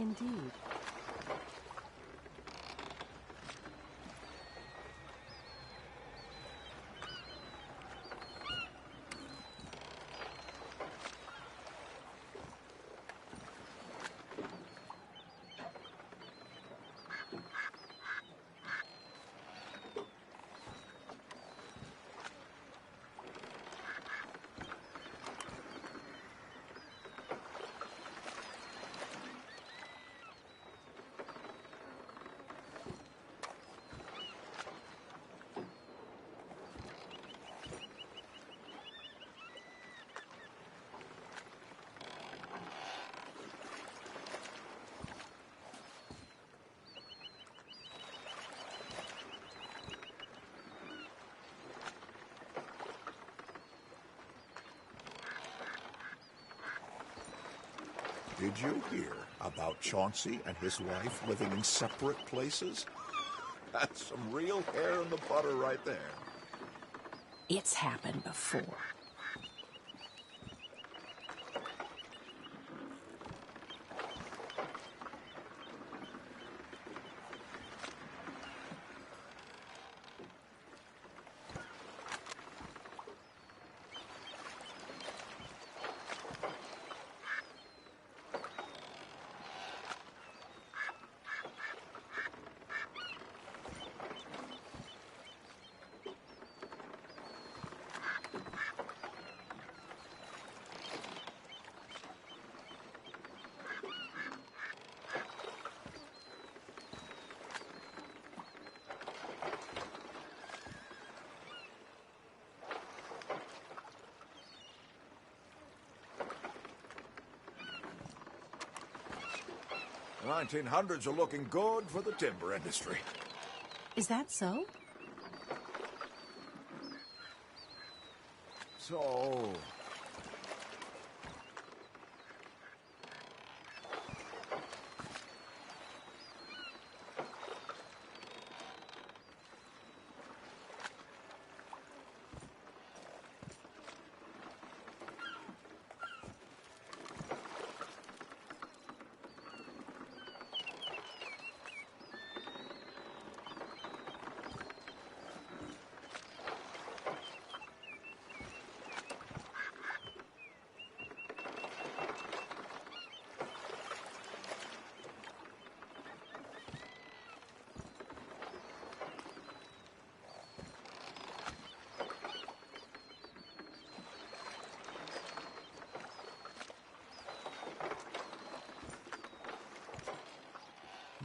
Indeed. Did you hear about Chauncey and his wife living in separate places? That's some real hair in the butter right there. It's happened before. The 1900s are looking good for the timber industry. Is that so? So...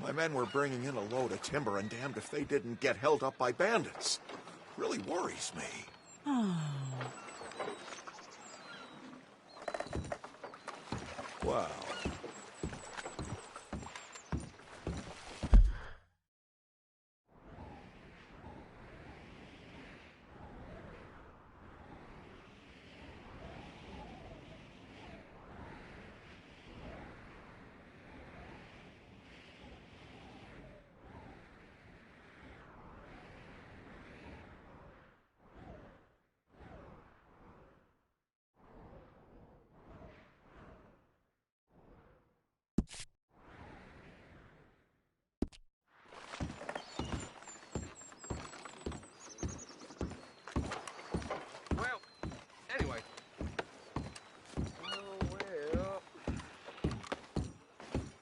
My men were bringing in a load of timber, and damned if they didn't get held up by bandits. Really worries me. Oh. Well...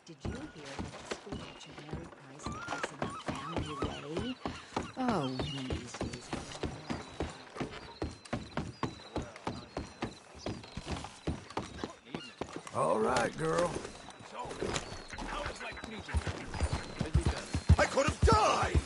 Did you hear that the school teacher Mary Price lives in a family way? Oh, Weasleys. All right, girl. I could have died!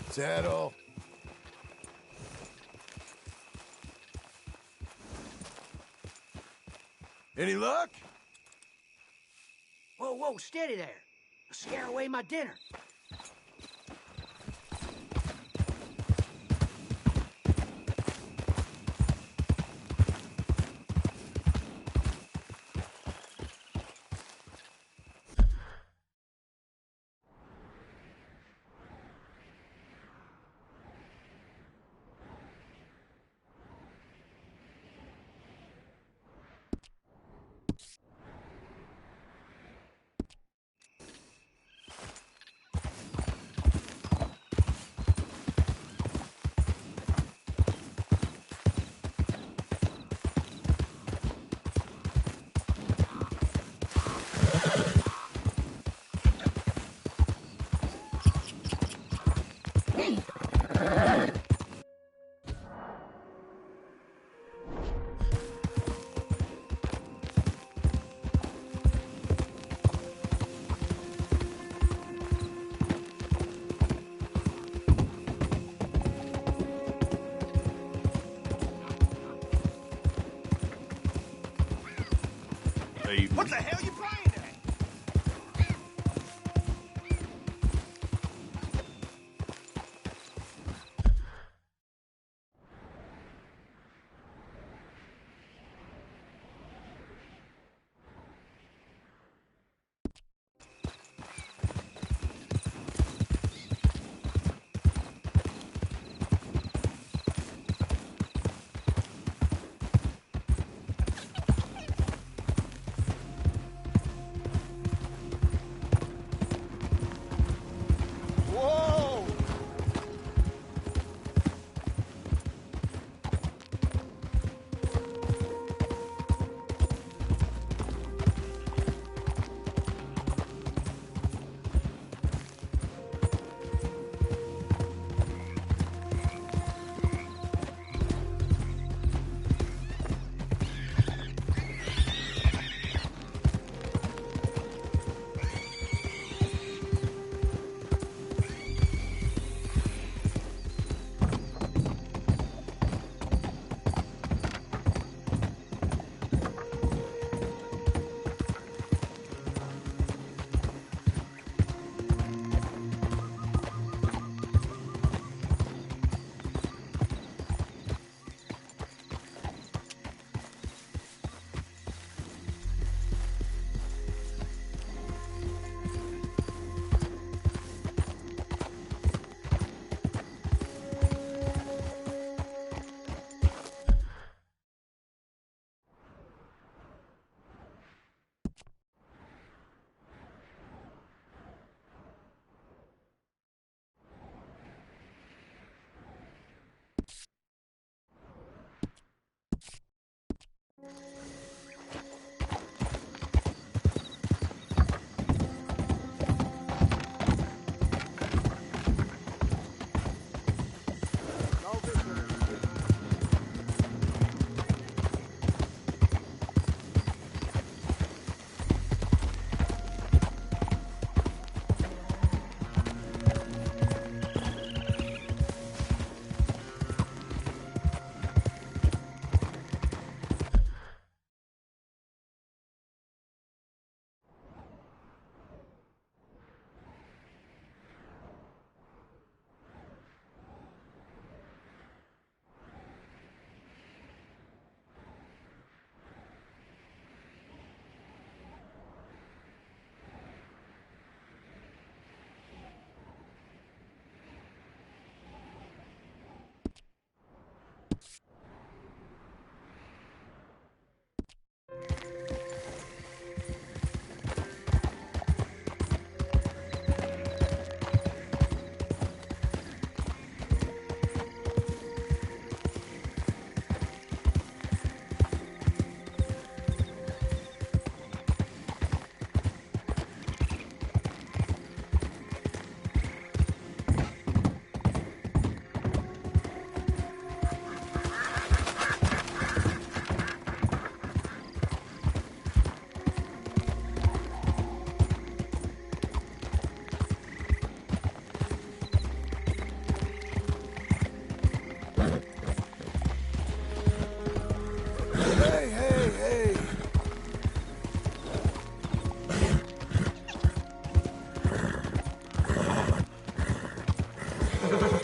Settle. Any luck? Whoa, whoa, steady there. Scare away my dinner. What the hell you playing at?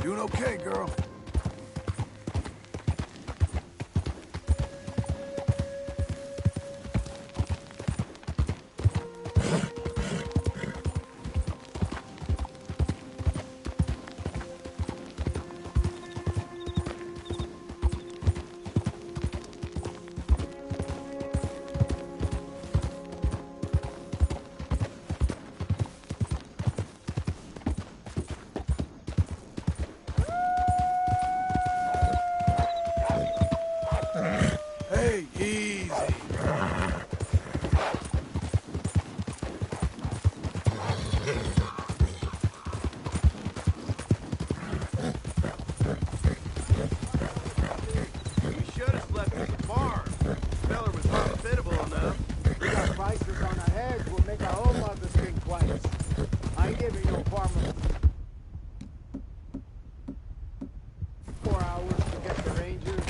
Doing okay, girl. Hey, easy. You should have slept at the farm. Feller was hospitable enough. We got prices on our heads. We'll make our own mothers think twice. I ain't giving no farmer 4 hours to get the Rangers.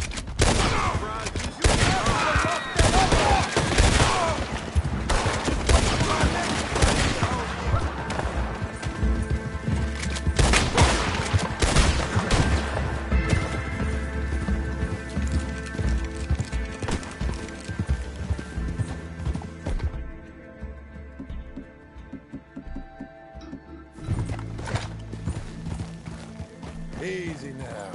Easy now.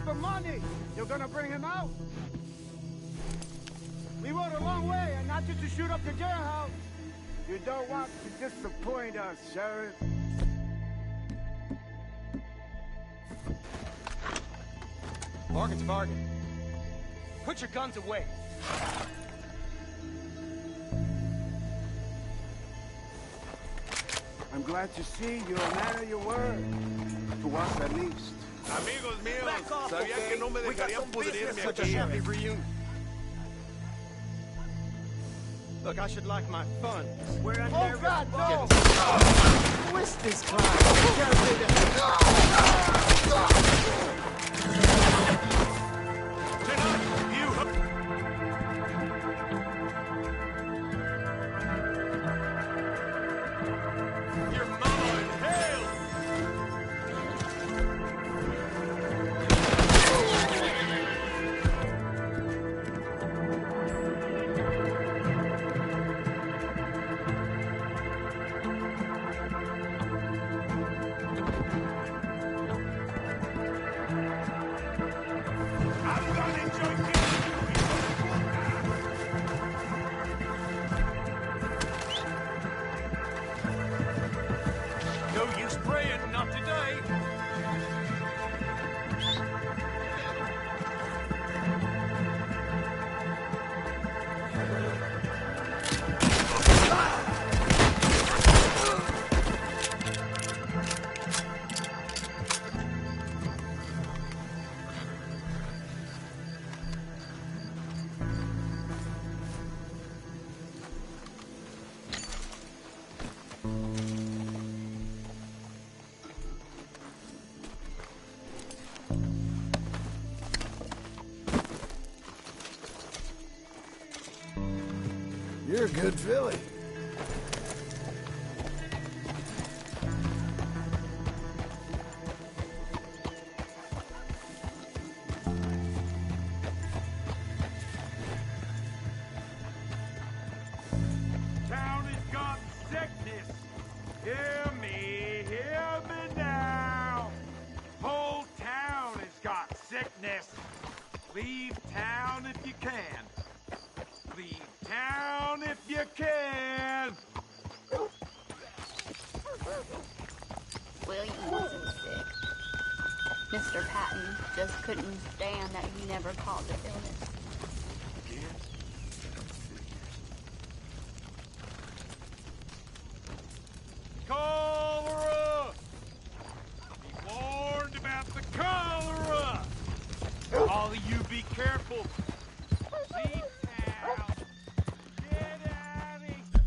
the money. You're gonna bring him out? We rode a long way, and not just to shoot up the jailhouse. You don't want to disappoint us, Sheriff. Bargain's a bargain. Put your guns away. I'm glad to see you're a man of your word. To us, at least. Amigos míos, Back off, sabían okay? que no me We got dejarían some business pudrirme with the aquí. family reunion. Look, I should like my fun. We're under Oh, God, no! Twist this clown. Tonight, you Your mama in hell! I'm gonna enjoy killing you. No use praying, not today. You're a good filly. Town has got sickness. Hear me now. Whole town has got sickness. Leave town if you can. Leave town if you can. William wasn't sick. Mr. Patton just couldn't stand that he never caught the illness. Cholera! Be warned about the cholera! All of you be careful. Leave town. Get out of here.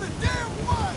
the damn way!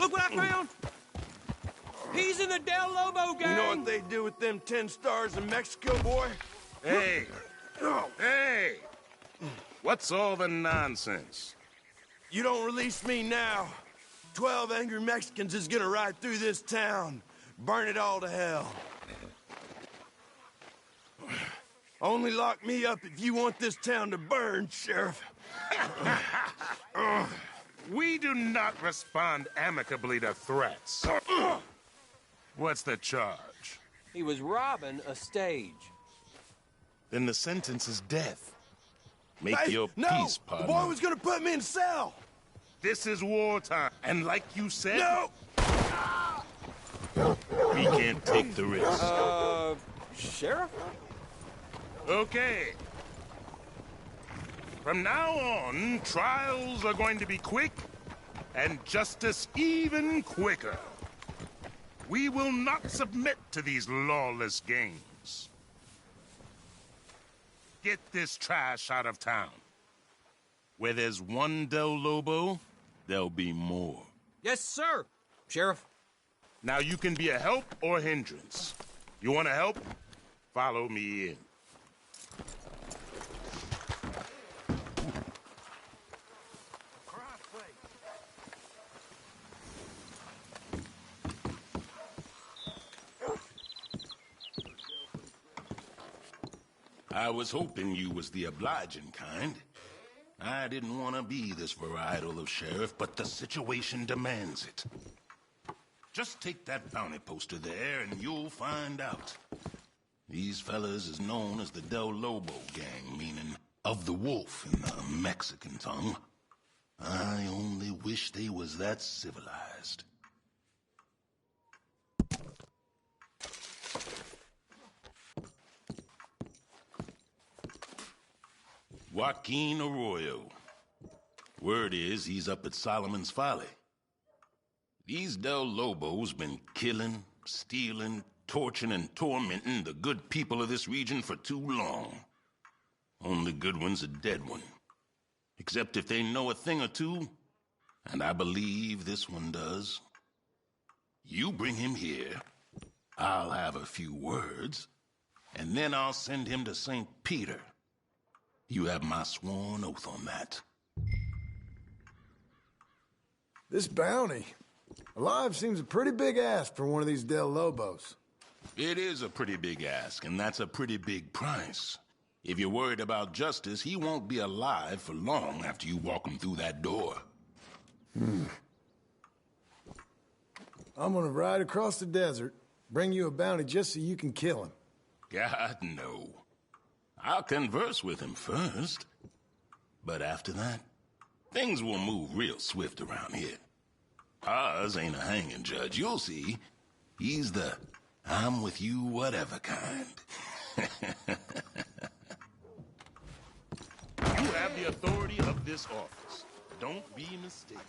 Look what I found! He's in the Del Lobo gang! You know what they do with them 10 stars in Mexico, boy? Hey! Hey! What's all the nonsense? You don't release me now. 12 angry Mexicans is gonna ride through this town. Burn it all to hell. Only lock me up if you want this town to burn, Sheriff. We do not respond amicably to threats. What's the charge? He was robbing a stage. Then the sentence is death. Make Hey, your no! peace, The partner. boy was gonna put me in cell! This is wartime, and like you said, No! we can't take the risk. Sheriff? Okay. From now on, trials are going to be quick, and justice even quicker. We will not submit to these lawless games. Get this trash out of town. Where there's one Del Lobo, there'll be more. Yes, sir, Sheriff. Now you can be a help or hindrance. You want to help? Follow me in. I was hoping you was the obliging kind. I didn't want to be this varietal of sheriff, but the situation demands it. Just take that bounty poster there and you'll find out. These fellas is known as the Del Lobo gang, meaning of the wolf in the Mexican tongue. I only wish they was that civilized. Joaquin Arroyo. Word is he's up at Solomon's Folly. These Del Lobos been killing, stealing, torturing, and tormenting the good people of this region for too long. Only good one's a dead one. Except if they know a thing or two, and I believe this one does. You bring him here, I'll have a few words, and then I'll send him to St. Peter. You have my sworn oath on that. This bounty. Alive seems a pretty big ask for one of these Del Lobos. It is a pretty big ask, and that's a pretty big price. If you're worried about justice, he won't be alive for long after you walk him through that door. I'm gonna ride across the desert, bring you a bounty just so you can kill him. God, no. I'll converse with him first. But after that, things will move real swift around here. Ours ain't a hanging judge, you'll see. He's the I'm with you whatever kind. You have the authority of this office. Don't be mistaken.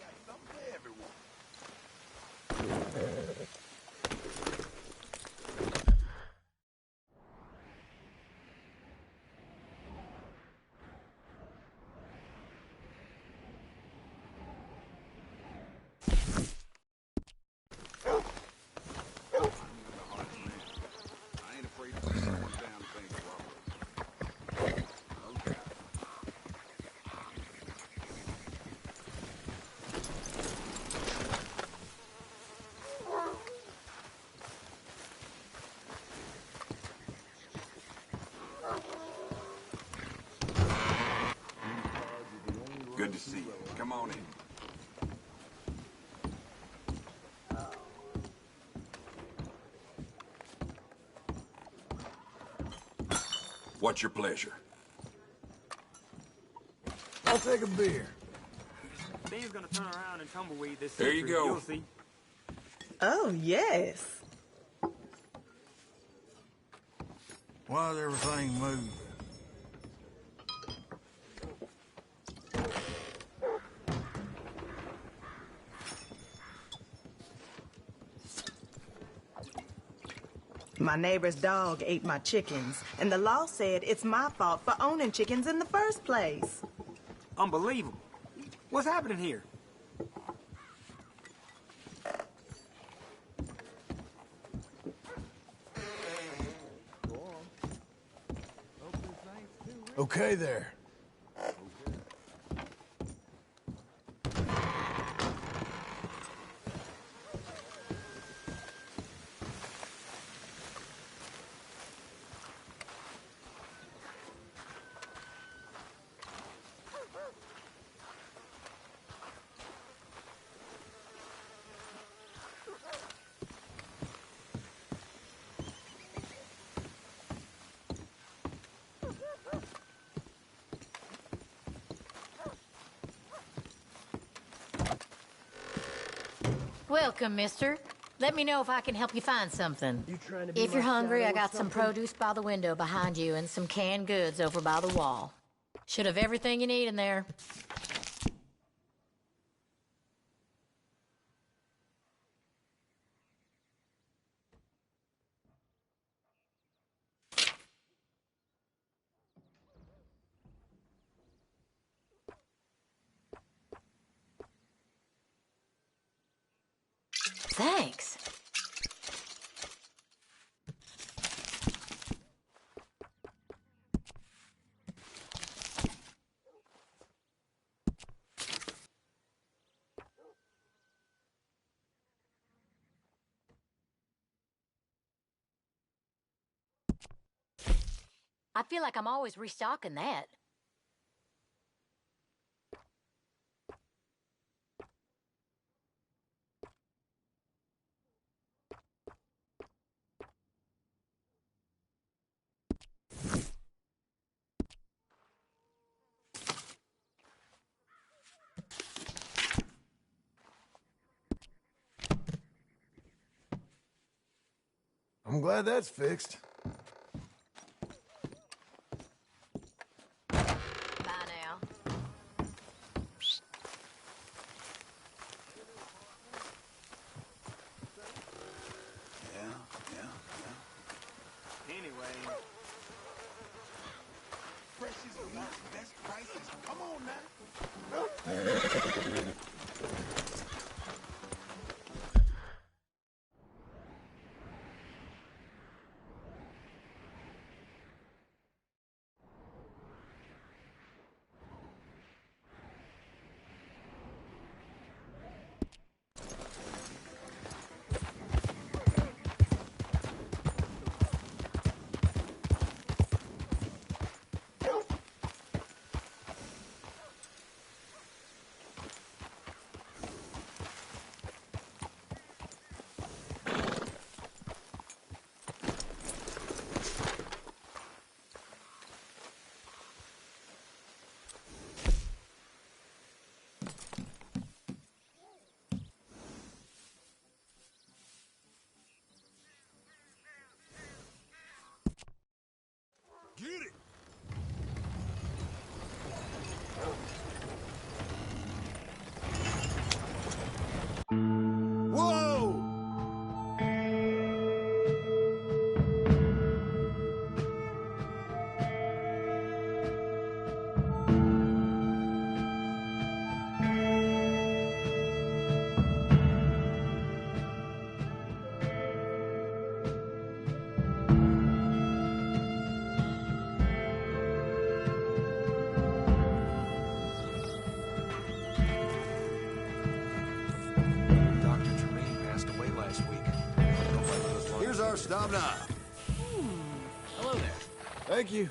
Good to see you. Come on in. What's your pleasure? I'll take a beer. Ben's gonna turn around and tumbleweed this. There you secret, go. You'll see. Oh, yes. Why's everything moving? My neighbor's dog ate my chickens, and the law said it's my fault for owning chickens in the first place. Unbelievable. What's happening here? Okay there. Welcome, mister. Let me know if I can help you find something. If you're hungry, I got some produce by the window behind you and some canned goods over by the wall. Should have everything you need in there. Thanks. I feel like I'm always restocking that. I'm glad that's fixed. Bye now. Anyway. Freshest meats, best prices. Come on now. Get it! Whoa! Dr. Tremaine passed away last week. Here's our stop now. Hello there. Thank you.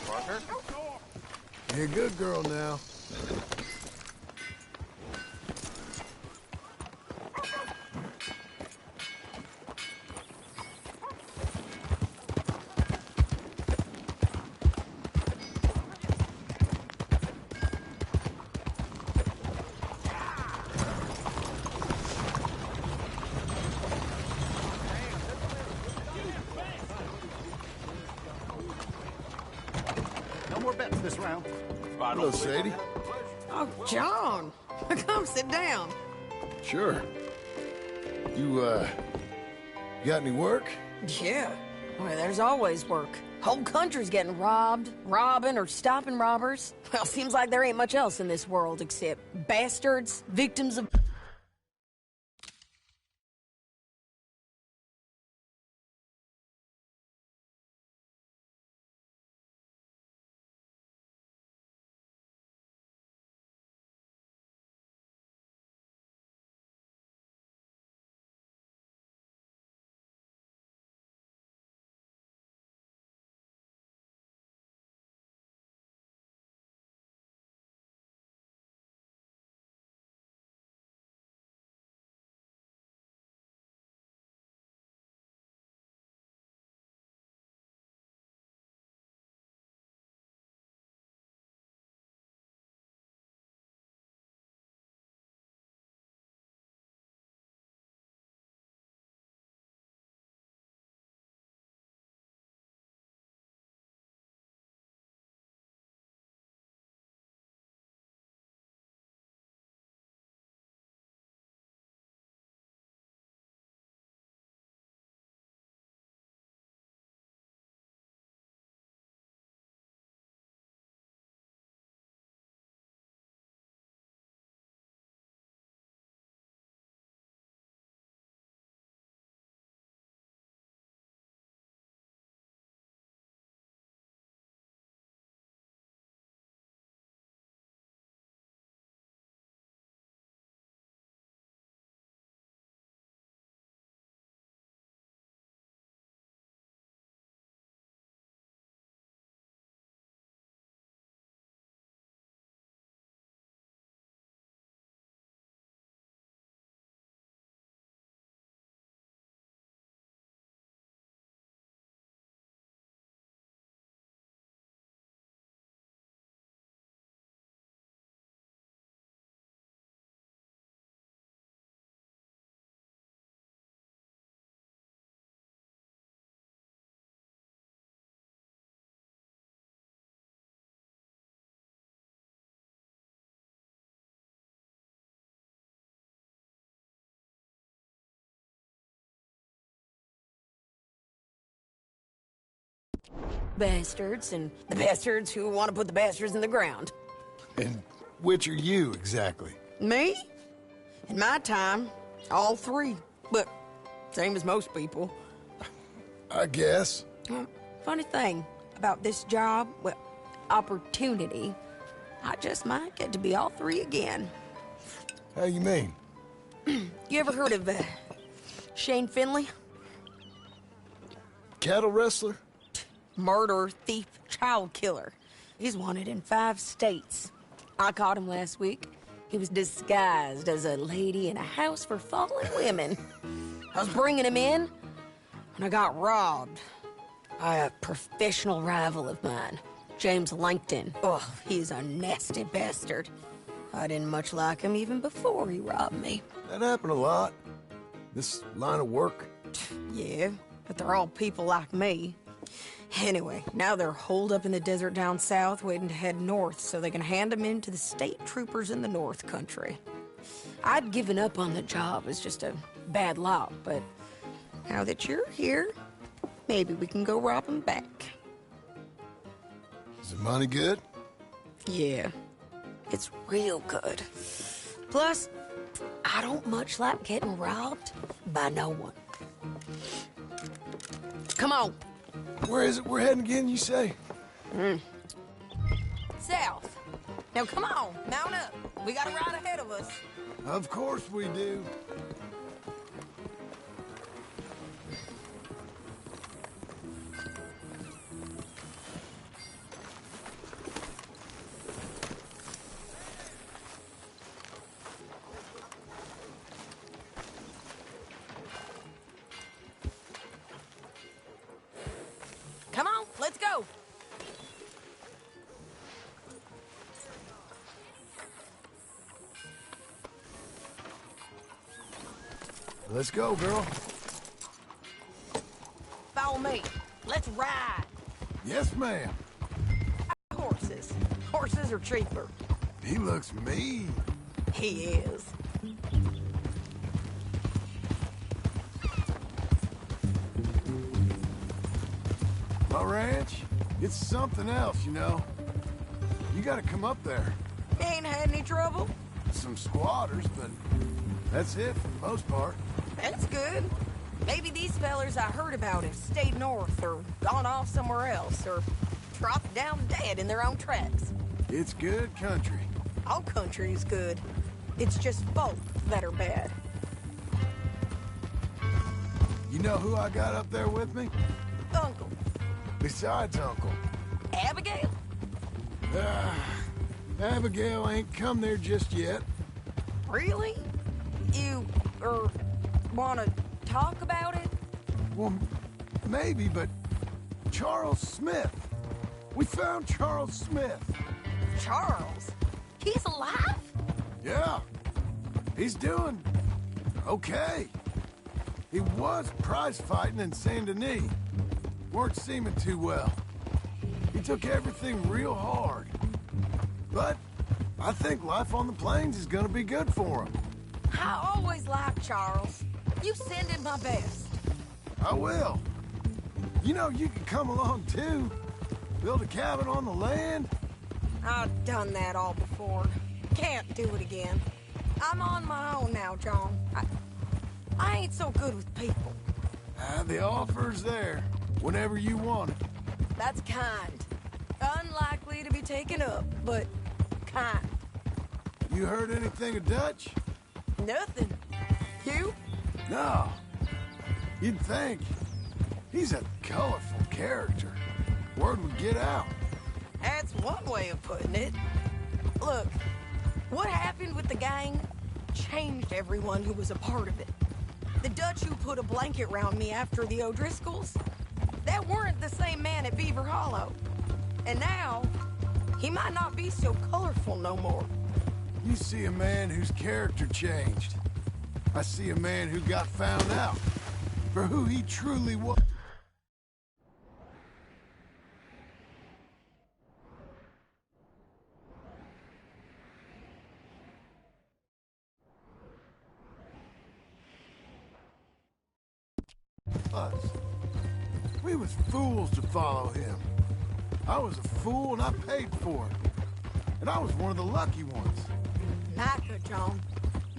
Parker? You're a good girl now. No more bets this round. Hello, Sadie. Oh, John, come sit down. Sure. You got any work? Yeah. Well, there's always work. Whole country's getting robbed, robbing, or stopping robbers. Well, seems like there ain't much else in this world except bastards, victims of... bastards, and the bastards who want to put the bastards in the ground. And which are you, exactly? Me? In my time, all three. But same as most people. I guess. Funny thing about this job, well, opportunity, I just might get to be all three again. How you mean? You ever heard of Shane Finley? Cattle wrestler? Murderer, thief, child killer. He's wanted in 5 states. I caught him last week. He was disguised as a lady in a house for fallen women. I was bringing him in, and I got robbed by a professional rival of mine, James Langton. Oh, he's a nasty bastard. I didn't much like him even before he robbed me. That happened a lot. This line of work. Yeah, but they're all people like me. Anyway, now they're holed up in the desert down south, waiting to head north so they can hand them in to the state troopers in the north country. I'd given up on the job as just a bad lot, but now that you're here, maybe we can go rob them back. Is the money good? Yeah, it's real good. Plus, I don't much like getting robbed by no one. Come on. Where is it we're heading again, you say? South. Now come on, mount up. We got a ride ahead of us. Of course we do. Come on, let's go. Let's go, girl. Follow me. Let's ride. Yes, ma'am. Horses. Horses are cheaper. He looks mean. He is. My ranch, it's something else, you know. You gotta come up there. Ain't had any trouble? Some squatters, but that's it for the most part. That's good. Maybe these fellers I heard about have stayed north or gone off somewhere else or dropped down dead in their own tracks. It's good country. All country is good. It's just folk that are bad. You know who I got up there with me? Uncle. Besides Uncle. Abigail? Abigail ain't come there just yet. Really? You, wanna talk about it? Well, maybe, but Charles Smith. We found Charles Smith. Charles? He's alive? Yeah. He's doing okay. He was prize fighting in Saint Denis. Weren't seeming too well. He took everything real hard. But I think life on the plains is gonna be good for him. I always liked Charles. You send him my best. I will. You know, you can come along too. Build a cabin on the land. I've done that all before. Can't do it again. I'm on my own now, John. I ain't so good with people. The offer's there, whenever you want it. That's kind. Unlikely to be taken up, but kind. You heard anything of Dutch? Nothing. You? No. You'd think. He's a colorful character. Word would get out. That's one way of putting it. Look, what happened with the gang changed everyone who was a part of it. The Dutch who put a blanket round me after the O'Driscolls, that weren't the same man at Beaver Hollow. And now, he might not be so colorful no more. You see a man whose character changed. I see a man who got found out for who he truly was. We was fools to follow him. I was a fool and I paid for it. And I was one of the lucky ones. Micah, John.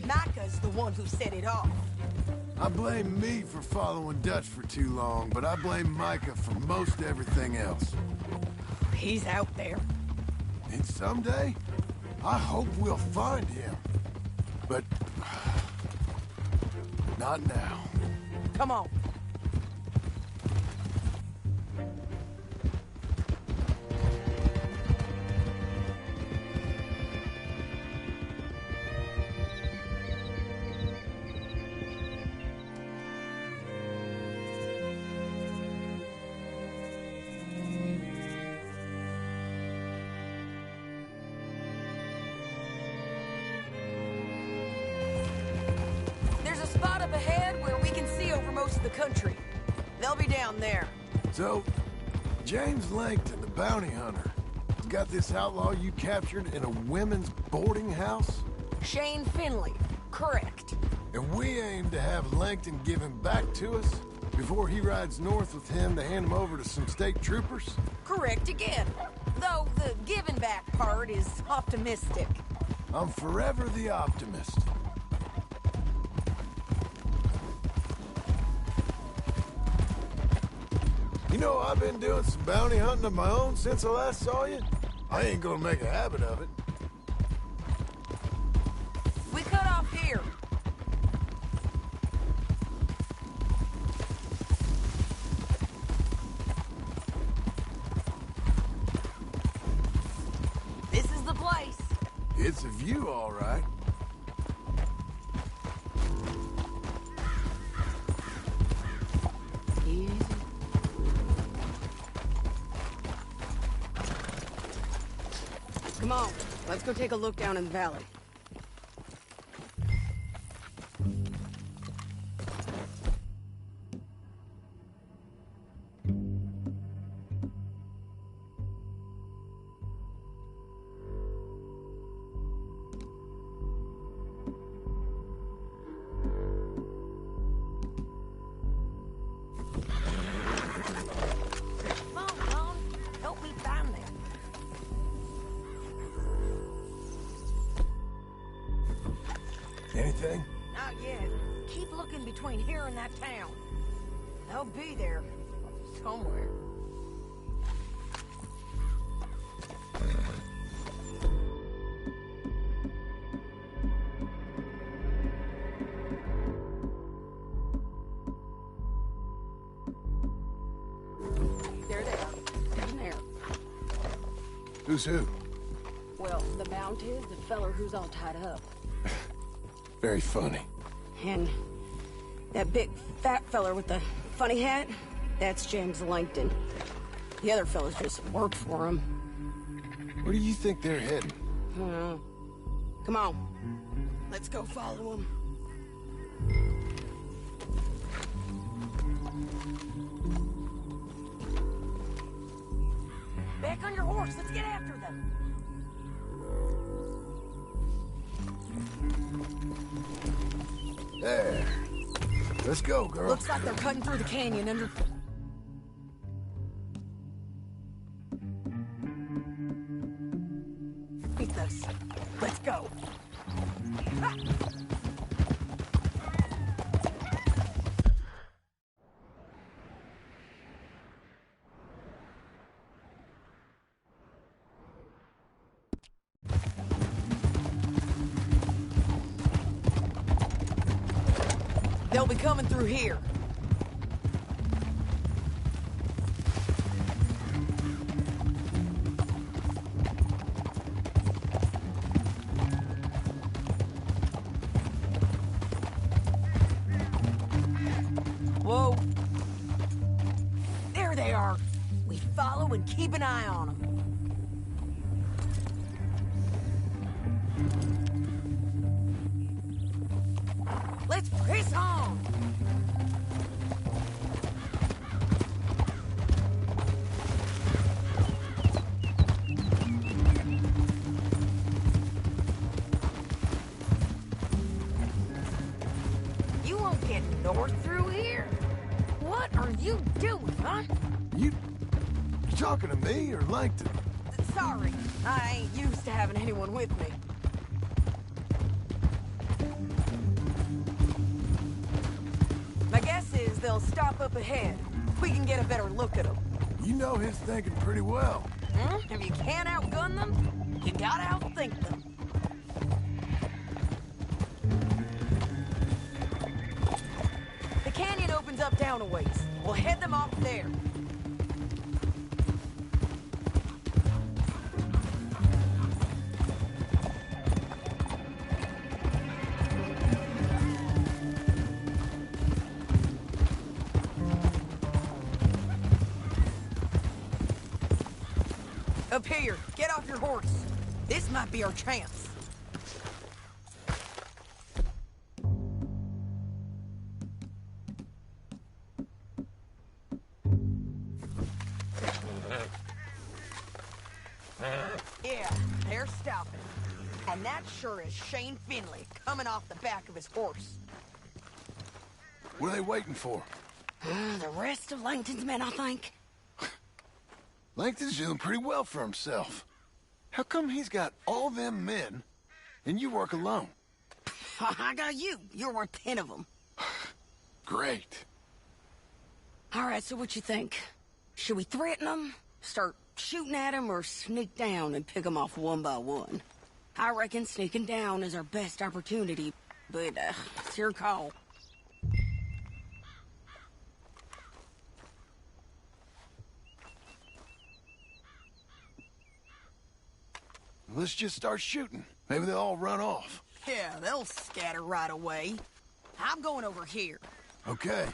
Micah's the one who set it off. I blame me for following Dutch for too long, but I blame Micah for most everything else. He's out there. And someday, I hope we'll find him. But... not now. Come on. Spot up ahead where we can see over most of the country. They'll be down there. So, James Langton, the bounty hunter, got this outlaw you captured in a women's boarding house? Shane Finley, correct. And we aim to have Langton give him back to us before he rides north with him to hand him over to some state troopers? Correct again. Though the giving back part is optimistic. I'm forever the optimist. You know, I've been doing some bounty hunting of my own since I last saw you. I ain't gonna make a habit of it. We cut off here. This is the place. It's a view, all right. Easy. Come on, let's go take a look down in the valley. Anything? Not yet. Keep looking between here and that town. They'll be there. Somewhere. There they are. Down there. Who's who? Well, the Mount is the feller who's all tied up. Very funny. And that big fat feller with the funny hat, that's James Langton. The other fellas just work for him. Where do you think they're heading? Come on. Let's go follow him. Back on your horse. Let's get after them. There. Let's go, girl. Looks like they're cutting through the canyon under... Beat this. Let's go. Ha! They'll be coming through here. Whoa. There they are. We follow and keep an eye on them. Let's press on! You won't get north through here? What are you doing, huh? You talking to me or Langton? Sorry, I ain't used to having anyone with me. My guess is they'll stop up ahead. We can get a better look at them. You know his thinking pretty well. If you can't outgun them, you gotta outthink them. The canyon opens up down a ways. We'll head them off there. Up here, get off your horse. This might be our chance. Yeah, they're stopping. And that sure is Shane Finley coming off the back of his horse. What are they waiting for? The rest of Langton's men, I think. Langton's doing pretty well for himself. How come he's got all them men, and you work alone? I got you. You're worth 10 of them. Great. All right, so what you think? Should we threaten them, start shooting at them, or sneak down and pick them off one by one? I reckon sneaking down is our best opportunity, but it's your call. Let's just start shooting. Maybe they'll all run off. Yeah, they'll scatter right away. I'm going over here. Okay.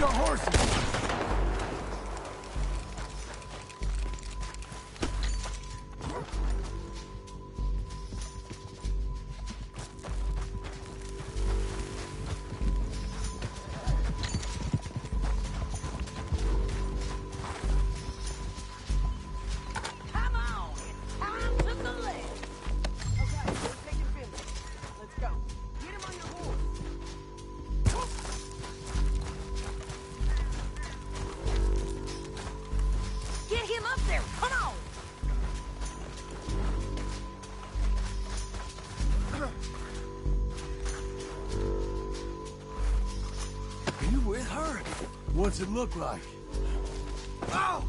our horses! What's it look like? Oh!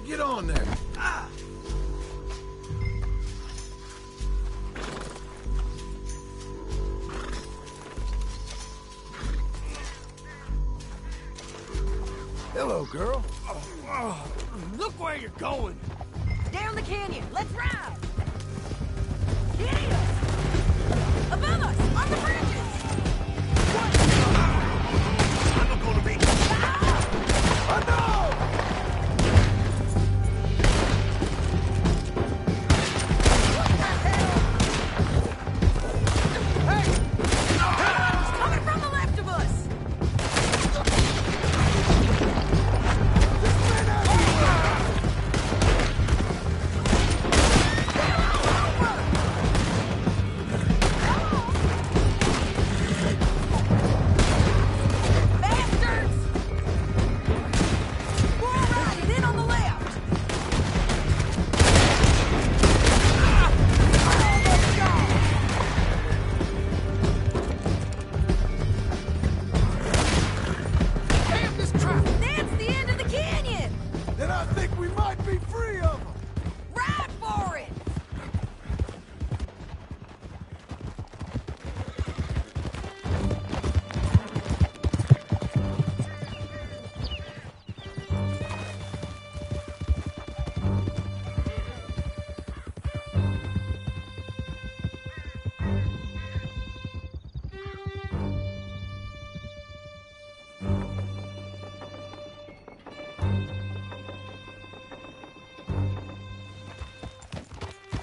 Get on there! Ah! Hello, girl. Look where you're going. Down the canyon. Let's ride. Idiot! Above us! On the bridges! I'm not gonna be... Oh, no! What the hell? Hey! It's coming from the left of us!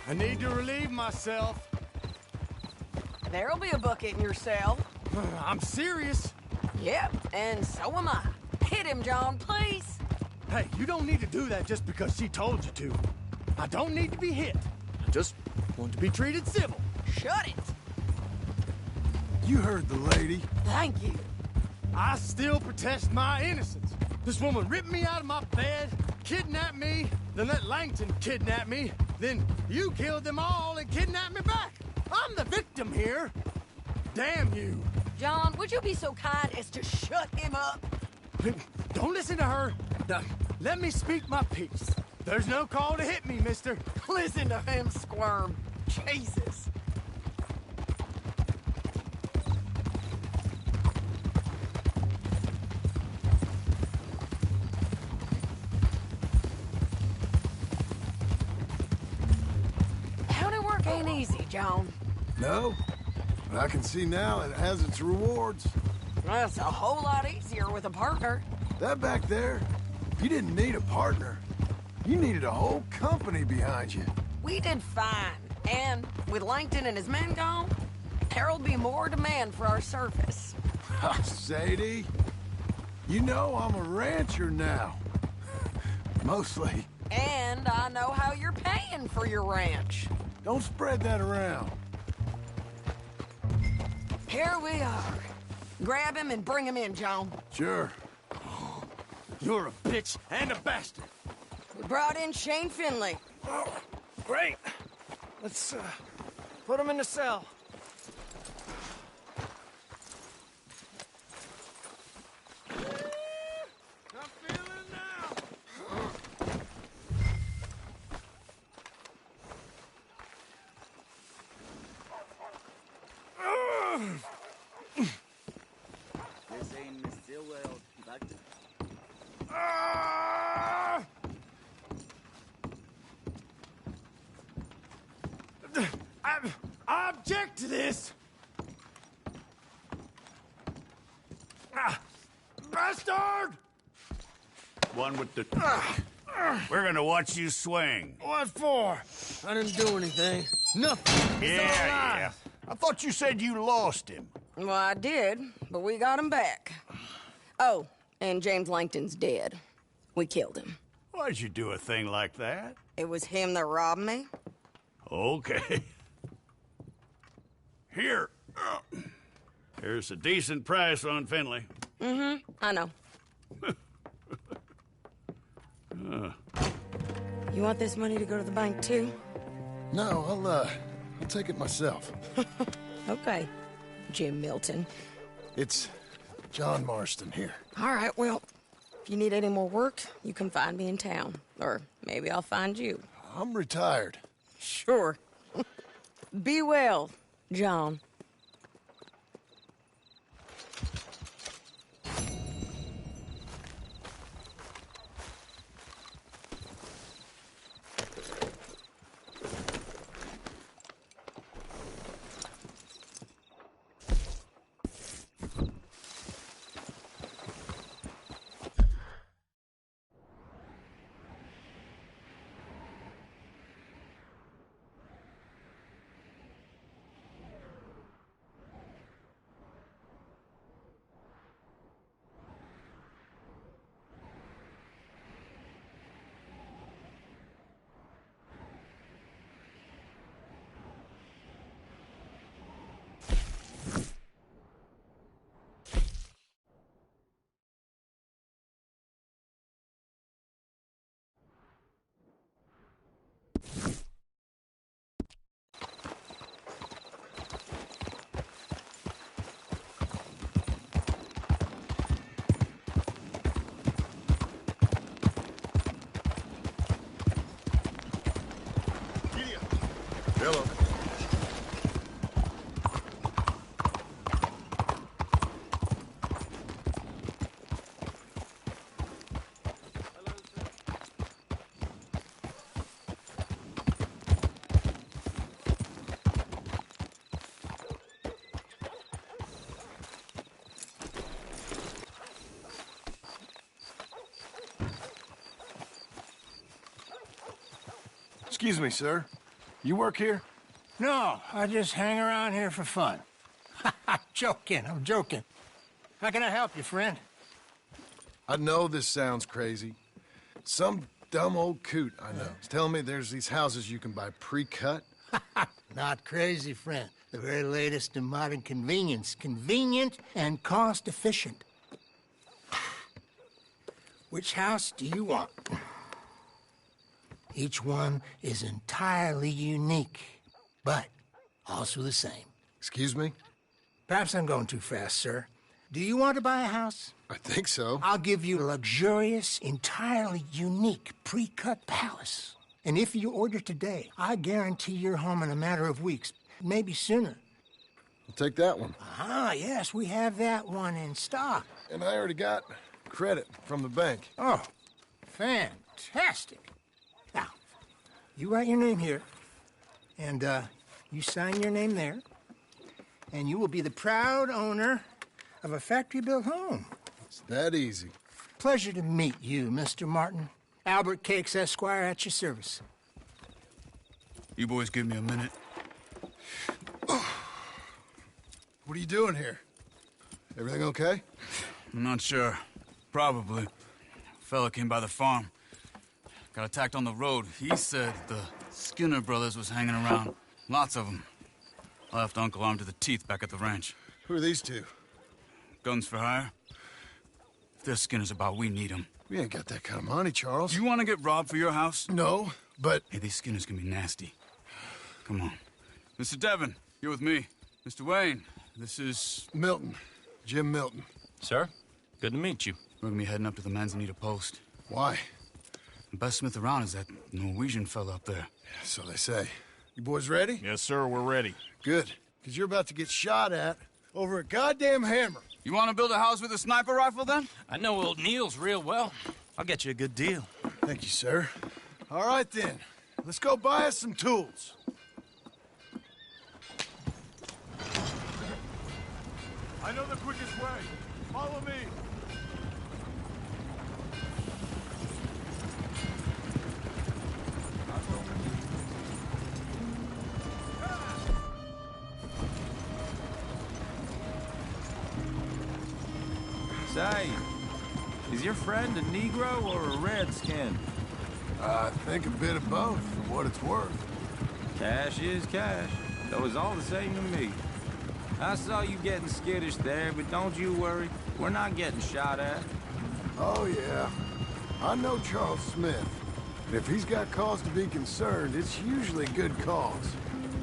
I need to relieve myself. There'll be a bucket in your cell. I'm serious. Yep, and so am I. Hit him, John, please. Hey, you don't need to do that just because she told you to. I don't need to be hit. I just want to be treated civil. Shut it. You heard the lady. Thank you. I still protest my innocence. This woman ripped me out of my bed, kidnapped me, then let Langton kidnap me, then you killed them all and kidnapped me back. I'm the victim here. Damn you. John, would you be so kind as to shut him up? Don't listen to her. Let me speak my piece. There's no call to hit me, mister. Listen to him squirm. Jesus. County work ain't easy, John. No, but I can see now it has its rewards. That's a whole lot easier with a partner. That back there, you didn't need a partner. You needed a whole company behind you. We did fine. And with Langton and his men gone, there'll be more demand for our service. Sadie, you know I'm a rancher now. Mostly. And I know how you're paying for your ranch. Don't spread that around. Here we are. Grab him and bring him in, John. Sure. You're a bitch and a bastard. We brought in Shane Finley. Oh, great. Let's, put him in the cell. I'm feeling now. This ain't Miss Stillwell, Doctor. I'm object to this! Bastard! One with the... We're gonna watch you swing. What for? I didn't do anything. Nothing. It's all lies. I thought you said you lost him. Well, I did, but we got him back. Oh, and James Langton's dead. We killed him. Why'd you do a thing like that? It was him that robbed me. Okay. Here. Here's a decent price on Finley. Mm-hmm, I know. You want this money to go to the bank, too? No, I'll take it myself. Okay, Jim Milton. It's John Marston here. All right, well, if you need any more work, you can find me in town. Or maybe I'll find you. I'm retired. Sure. Be well, John. Hello. Excuse me, sir. You work here? No, I just hang around here for fun. I'm joking. How can I help you, friend? I know this sounds crazy. Some dumb old coot I know is telling me there's these houses you can buy pre-cut. Not crazy, friend. The very latest in modern convenience. Convenient and cost-efficient. Which house do you want? Each one is entirely unique, but also the same. Excuse me? Perhaps I'm going too fast, sir. Do you want to buy a house? I think so. I'll give you a luxurious, entirely unique, pre-cut palace. And if you order today, I guarantee you're home in a matter of weeks, maybe sooner. I'll take that one. Ah, yes, we have that one in stock. And I already got credit from the bank. Oh, fantastic. Now, you write your name here, and you sign your name there, and you will be the proud owner of a factory-built home. It's that easy. Pleasure to meet you, Mr. Martin. Albert Cakes, Esquire, at your service. You boys give me a minute. What are you doing here? Everything okay? I'm not sure. Probably. A fella came by the farm. Got attacked on the road. He said the Skinner brothers was hanging around. Lots of them. I left Uncle armed to the teeth back at the ranch. Who are these two? Guns for hire. If they're Skinner's about, we need them. We ain't got that kind of money, Charles. You want to get robbed for your house? No, but... Hey, these Skinners can be nasty. Come on. Mr. Devon, you're with me. Mr. Wayne, this is... Milton. Jim Milton. Sir, good to meet you. We're gonna be heading up to the Manzanita Post. Why? The best smith around is that Norwegian fella up there. Yeah, so they say. You boys ready? Yes, sir, we're ready. Good, because you're about to get shot at over a goddamn hammer. You want to build a house with a sniper rifle, then? I know old Neil's real well. I'll get you a good deal. Thank you, sir. All right, then. Let's go buy us some tools. I know the quickest way. Follow me. Say, is your friend a Negro or a Redskin? I think a bit of both, for what it's worth. Cash is cash, though it's all the same to me. I saw you getting skittish there, but don't you worry. We're not getting shot at. Oh, yeah. I know Charles Smith. And if he's got cause to be concerned, it's usually good cause.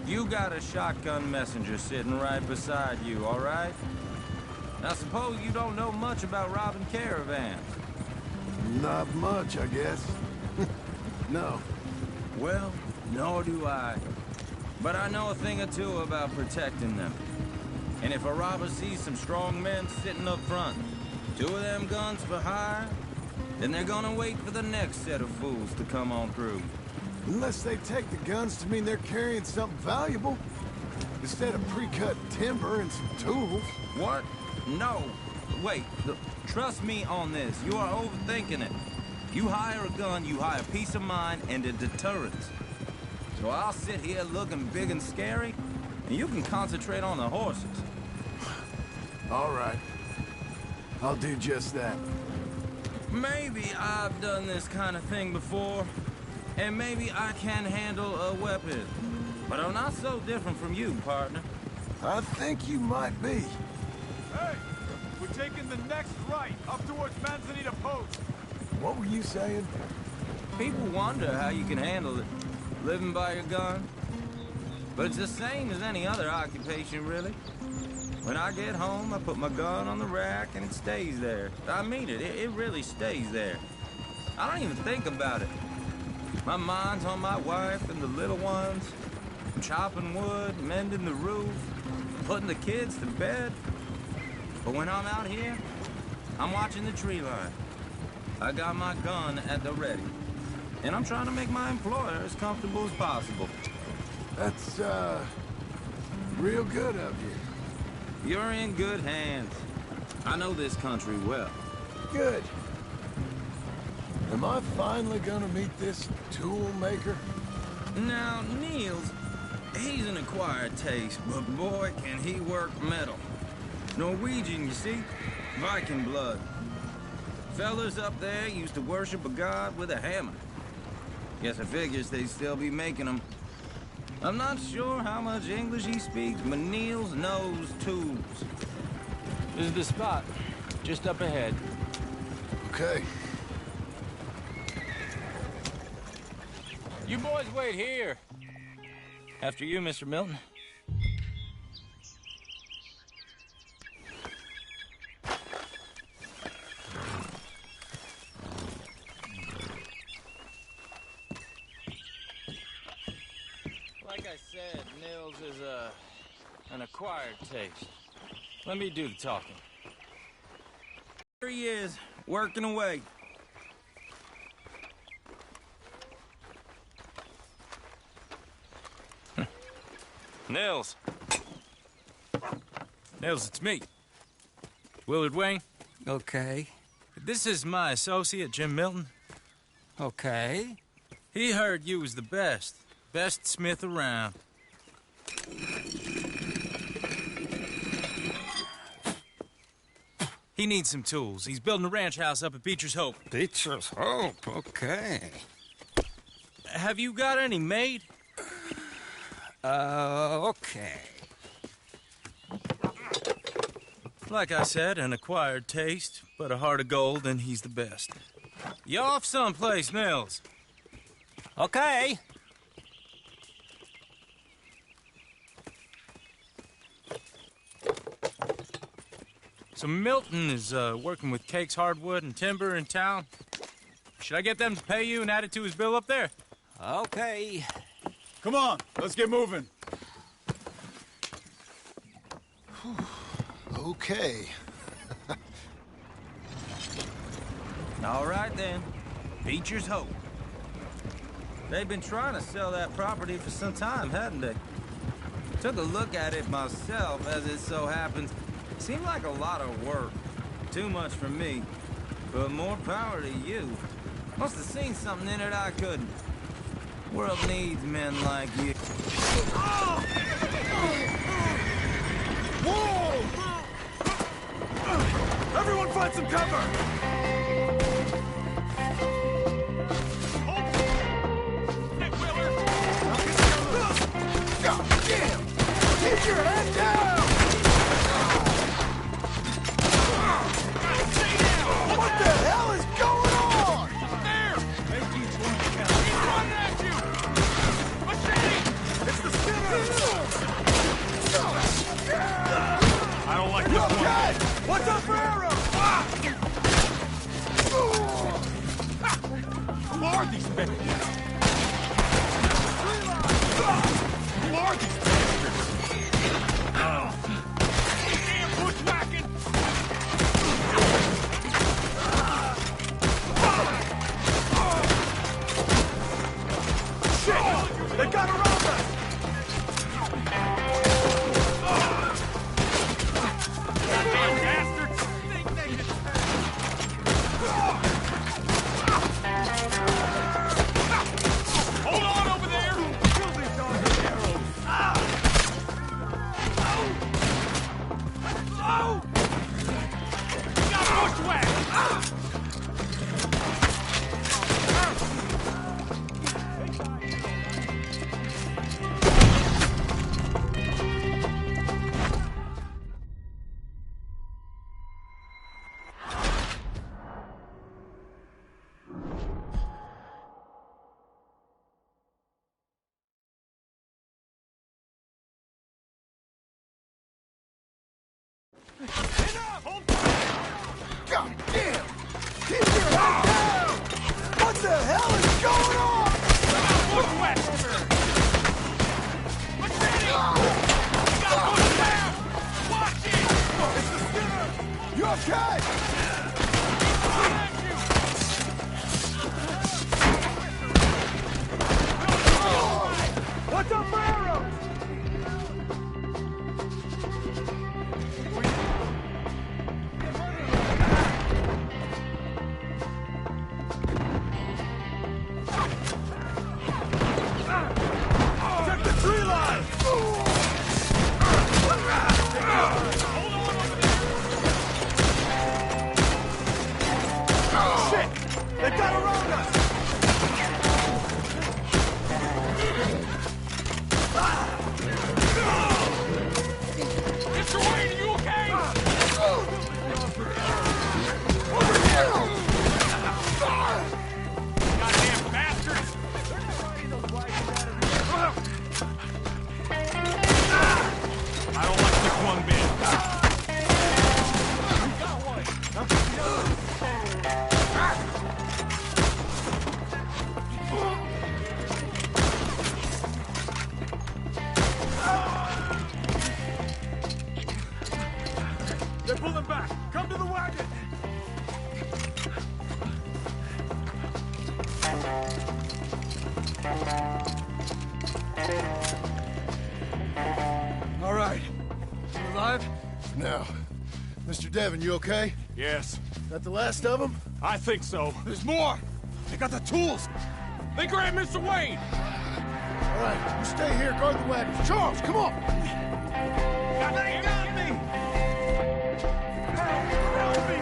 You got a shotgun messenger sitting right beside you, all right? Now, suppose you don't know much about robbing caravans. Not much, I guess. No. Well, nor do I. But I know a thing or two about protecting them. And if a robber sees some strong men sitting up front, 2 of them guns for hire, then they're gonna wait for the next set of fools to come on through. Unless they take the guns to mean they're carrying something valuable. Instead of pre-cut timber and some tools. What? No. Wait, look, trust me on this. You are overthinking it. You hire a gun, you hire peace of mind and a deterrence. So I'll sit here looking big and scary, and you can concentrate on the horses. All right. I'll do just that. Maybe I've done this kind of thing before, and maybe I can handle a weapon. But I'm not so different from you, partner. I think you might be. Hey! We're taking the next right, up towards Manzanita Post. What were you saying? People wonder how you can handle it, living by your gun. But it's the same as any other occupation, really. When I get home, I put my gun on the rack and it stays there. I mean it, it really stays there. I don't even think about it. My mind's on my wife and the little ones. I'm chopping wood, mending the roof, putting the kids to bed. But when I'm out here, I'm watching the tree line. I got my gun at the ready. And I'm trying to make my employer as comfortable as possible. That's, real good of you. You're in good hands. I know this country well. Good. Am I finally gonna meet this tool maker? Now, Niels, he's an acquired taste, but boy, can he work metal. Norwegian, you see? Viking blood. Fellas up there used to worship a god with a hammer. Guess I figures they'd still be making them. I'm not sure how much English he speaks, but Niels knows tools. This is the spot, just up ahead. Okay. You boys wait here. After you, Mr. Milton. Like I said, Nils is an acquired taste. Let me do the talking. Here he is, working away. Nils. Nils, it's me. Willard Wayne. Okay. This is my associate, Jim Milton. Okay. He heard you was the best. Best smith around. He needs some tools. He's building a ranch house up at Beecher's Hope. Beecher's Hope, okay. Have you got any made? Okay. Like I said, an acquired taste, but a heart of gold, and he's the best. You off someplace, Nils? Okay. So Milton is working with Cakes Hardwood and Timber in town. Should I get them to pay you and add it to his bill up there? Okay. Come on, let's get moving. Okay. All right, then. Beecher's Hope. They've been trying to sell that property for some time, hadn't they? Took a look at it myself, as it so happens. Seemed like a lot of work. Too much for me. But more power to you. Must have seen something in it I couldn't. World needs men like you. Whoa! Everyone find some cover! God damn! Keep your head down! What the hell is going on? There! Make each one count. He's running at you! Machete! It's the Skinner! I don't like this one. What's up for arrow? Who are these men? Who are these bastards? Damn bushwhacking! Shit! They got around us! Goddamn bastards! Think they can... Hold on over there! Kill these dogs with arrows! Oh! Got bushwhacked! God damn! Keep your head down! What the hell is going on? Bushwhack! Machete! You got pushed down! Watch it! It's the Skinner! You okay? What's up for arrows? Check the tree line! Shit! They got around us! Mr. Wayne, you okay? Over here! Goddamn bastards! I don't like this one bit. You got one. They're pulling back. Come to the wagon. All right. You alive? No. Mr. Devon, you okay? Yes. That the last of them? I think so. There's more! They got the tools! They grabbed Mr. Wayne! All right, you stay here, guard the wagons. Charles, come on! They got me! Help me!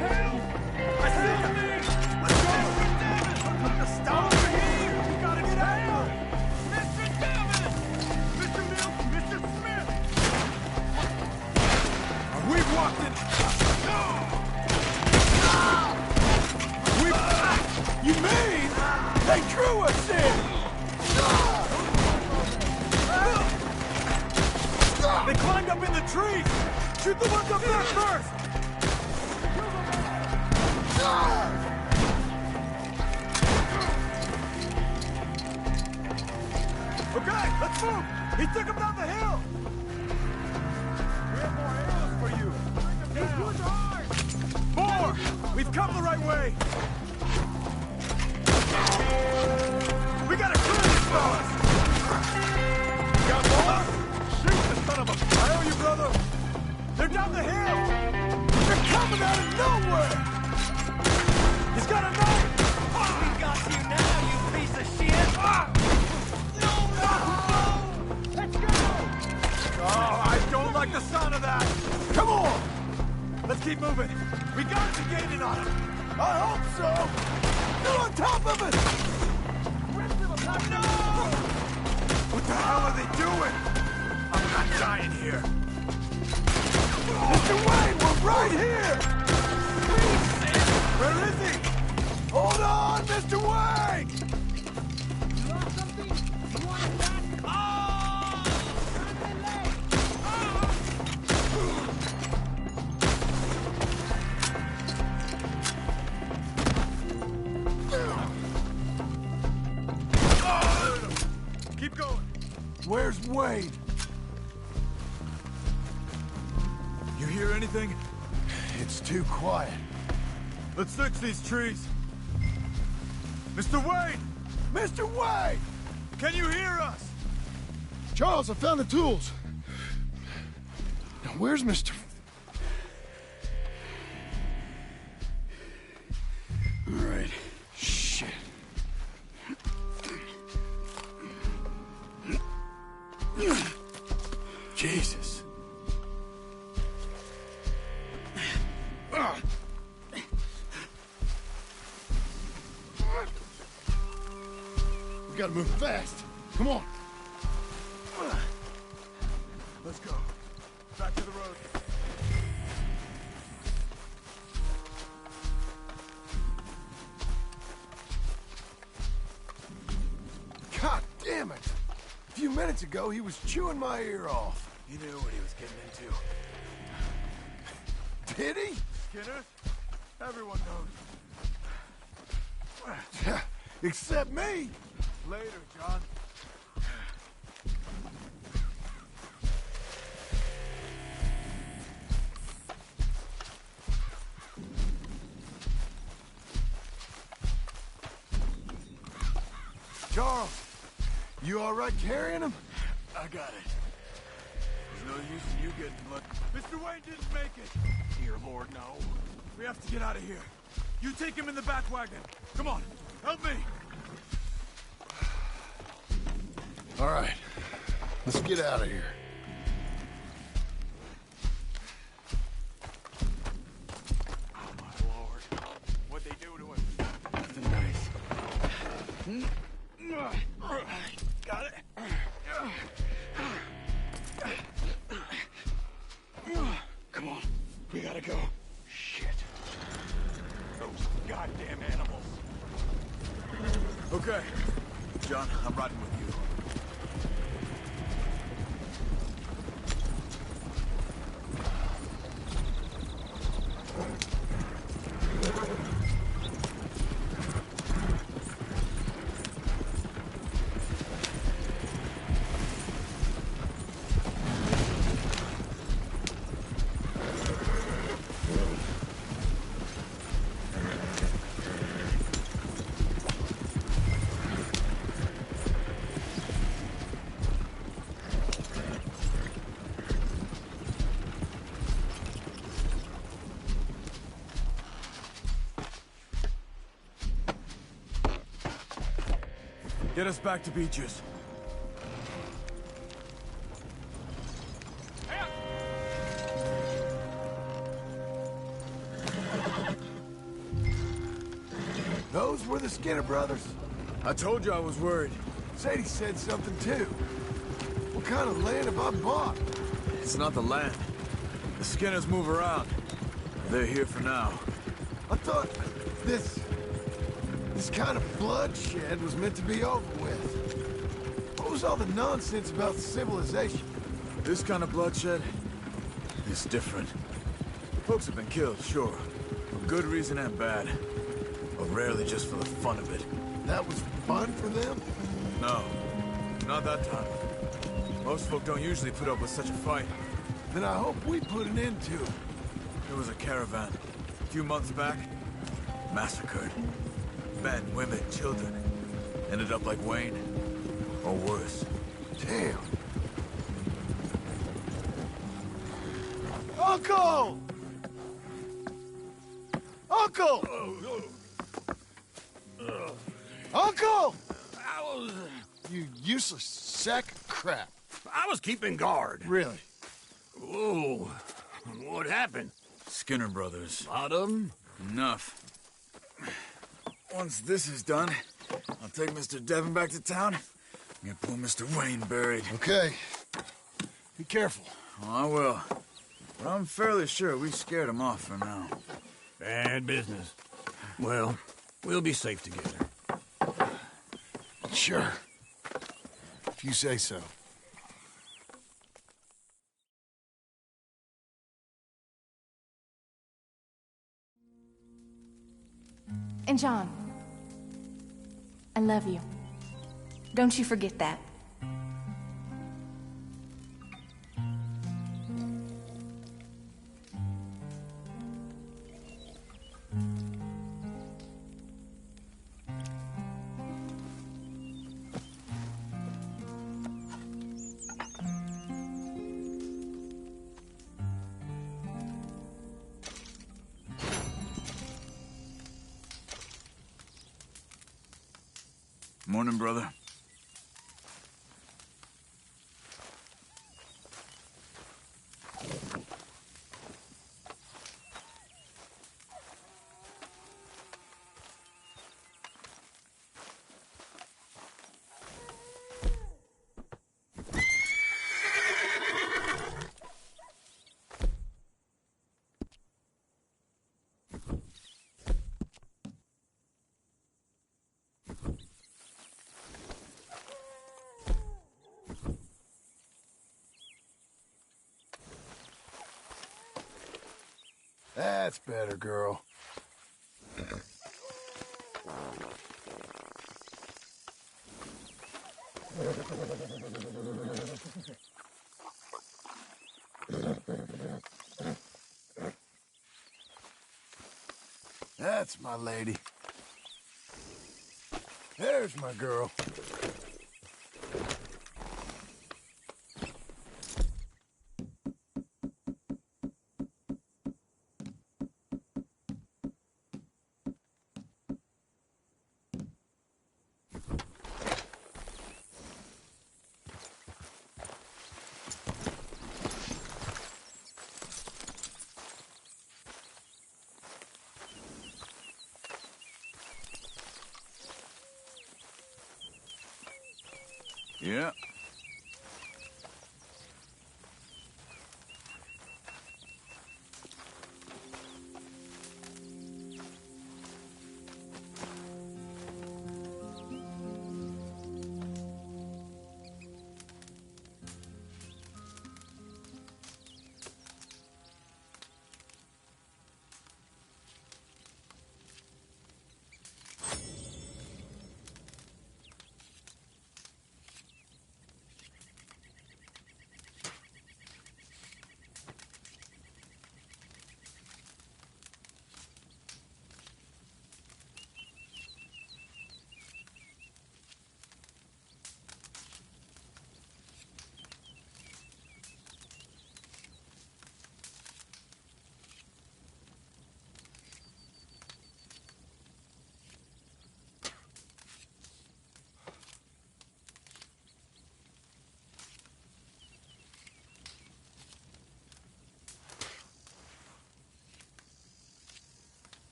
Help! I see me! Let's go! Stop over here! We gotta get out! Mr. Devon! Mr. Mills! Mr. Smith! We've walked in... You mean they drew us in? They climbed up in the trees! Shoot the ones up there first! Okay, let's move! He took him down the hill! We have more arrows for you! These woods are hard! More! We've come the right way! We gotta clear these fellas! Got more? Shoot the son of a... I owe you, brother! keep moving. We gotta be gaining on him. I hope so. They're on top of us. No! What the hell are they doing? I'm not dying here. Mr. Wayne, we're right here. Where is he? Hold on, Mr. Wayne. You lost something? You want it back? Keep going. Where's Wade? You hear anything? It's too quiet. Let's fix these trees. Mr. Wade! Mr. Wade! Can you hear us? Charles, I found the tools. Now, where's Mr. All right. Shit. Jesus. We gotta move fast. Come on. Let's go. Back to the road. God damn it! A few minutes ago, he was chewing my ear off. He knew what he was getting into. Did he? Skinner? Everyone knows. Except me. Later, John. Charles, you all right carrying him? I got it. There's no use in you getting blood. Mr. Wayne didn't make it. Dear Lord, no. We have to get out of here. You take him in the back wagon. Come on, help me. All right, let's get out of here. Oh, my Lord. What'd they do to him? Nothing nice. Got it. Come on, we gotta go. Shit. Those goddamn animals. Okay. John, I'm riding with you. Get us back to Beaches. Those were the Skinner brothers. I told you I was worried. Sadie said something too. What kind of land have I bought? It's not the land. The Skinners move around. They're here for now. I thought this kind of bloodshed was meant to be over with. What was all the nonsense about civilization? This kind of bloodshed is different. Folks have been killed, sure. For good reason and bad. But rarely just for the fun of it. That was fun for them? No, not that time. Most folk don't usually put up with such a fight. Then I hope we put an end to it. There was a caravan, a few months back, massacred. Men, women, children. Ended up like Wayne, or worse. Damn. Uncle! Uncle! Uncle! You useless sack of crap. I was keeping guard. Really? Whoa. What happened? Skinner Brothers. Lot of them? Enough. Once this is done, I'll take Mr. Devon back to town and get poor Mr. Wayne buried. Okay. Be careful. Oh, I will. But I'm fairly sure we scared him off for now. Bad business. Well, we'll be safe together. Sure. If you say so. And John, I love you. Don't you forget that. Morning, brother. That's better, girl. That's my lady. There's my girl. Yeah.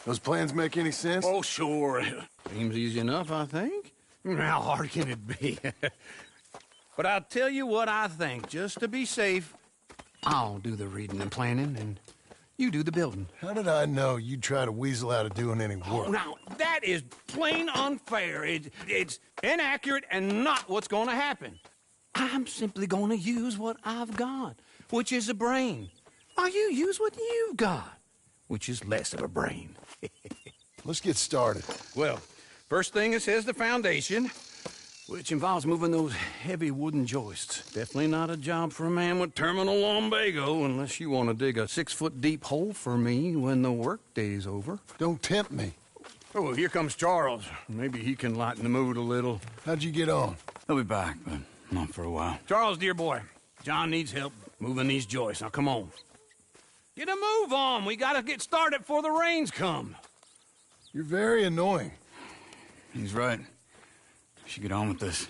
Those plans make any sense? Oh, sure. Seems easy enough, I think. How hard can it be? But I'll tell you what I think, just to be safe. I'll do the reading and planning, and you do the building. How did I know you'd try to weasel out of doing any work? Oh, now, that is plain unfair. It's inaccurate and not what's going to happen. I'm simply going to use what I've got, which is a brain. While you use what you've got, which is less of a brain. Let's get started. Well, first thing it says the foundation, which involves moving those heavy wooden joists. Definitely not a job for a man with terminal lumbago unless you want to dig a 6-foot deep hole for me when the workday's over. Don't tempt me. Oh, here comes Charles. Maybe he can lighten the mood a little. How'd you get on? He'll be back, but not for a while. Charles, dear boy, John needs help moving these joists. Now, come on. Get a move on. We gotta get started before the rains come. You're very annoying. He's right. We should get on with this.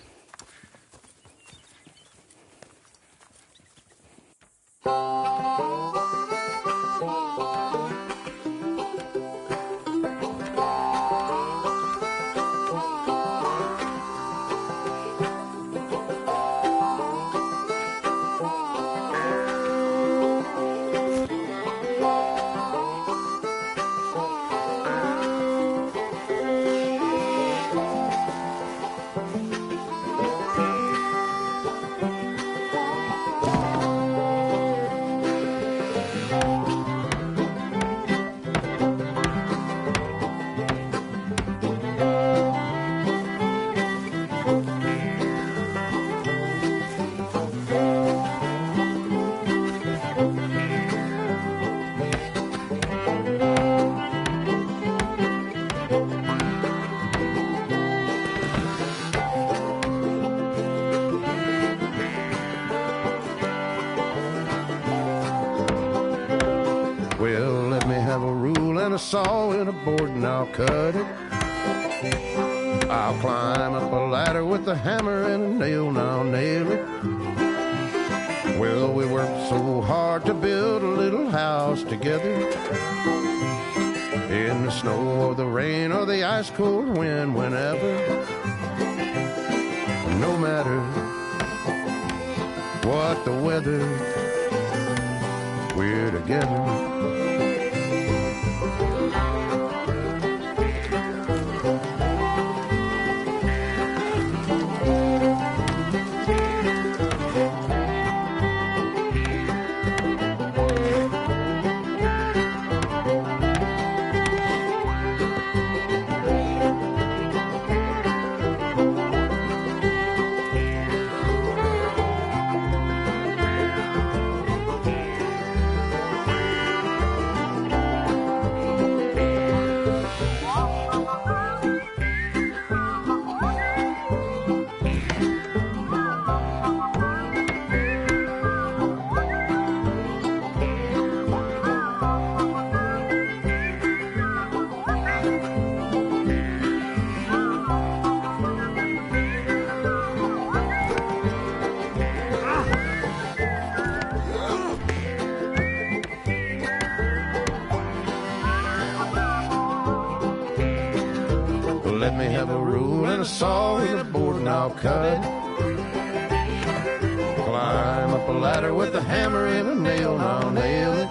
Well, let me have a rule and a saw and a board and I'll cut it. I'll climb up a ladder with a hammer and a nail and I'll nail it. Well, we worked so hard to build a little house together. In the snow or the rain or the ice cold wind, whenever. No matter what the weather, we're together. Let me have a rule and a saw and a board and I'll cut it. Climb up a ladder with a hammer and a nail and I'll nail it.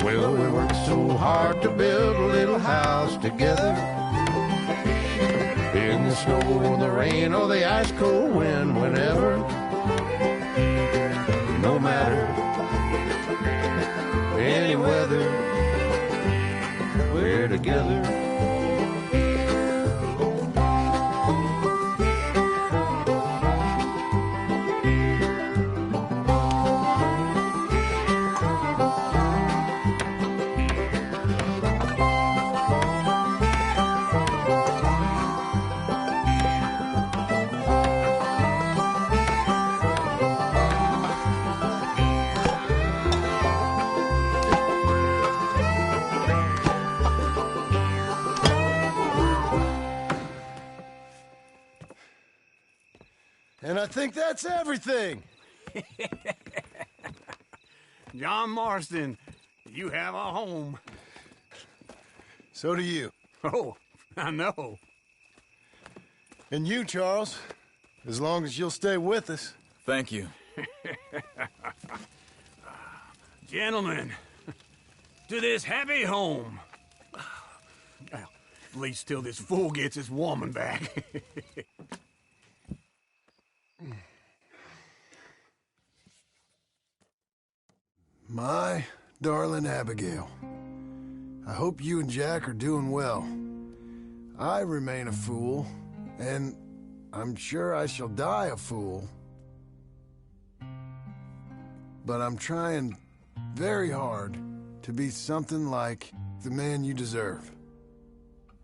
Well, we worked so hard to build a little house together. In the snow or the rain or the ice cold wind, whenever. No matter any weather, we're together. And I think that's everything. John Marston, you have a home. So do you. Oh, I know. And you, Charles, as long as you'll stay with us. Thank you. Gentlemen, to this happy home. Well, at least till this fool gets his woman back. My darling Abigail, I hope you and Jack are doing well. I remain a fool, and I'm sure I shall die a fool. But I'm trying very hard to be something like the man you deserve.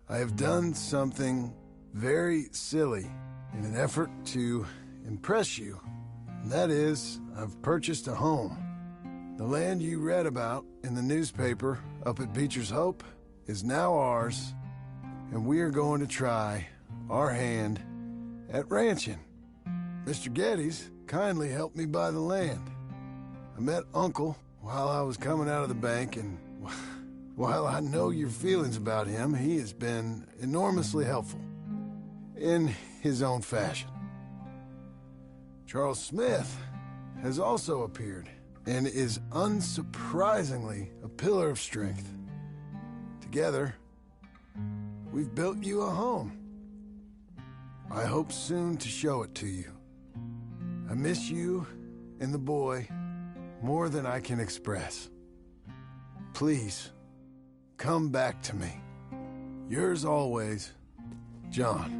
I have done something very silly in an effort to impress you. And that is, I've purchased a home. The land you read about in the newspaper up at Beecher's Hope is now ours, and we are going to try our hand at ranching. Mr. Geddes kindly helped me buy the land. I met Uncle while I was coming out of the bank, and while I know your feelings about him, he has been enormously helpful in his own fashion. Charles Smith has also appeared and is unsurprisingly a pillar of strength. Together, we've built you a home. I hope soon to show it to you. I miss you and the boy more than I can express. Please, come back to me. Yours always, John.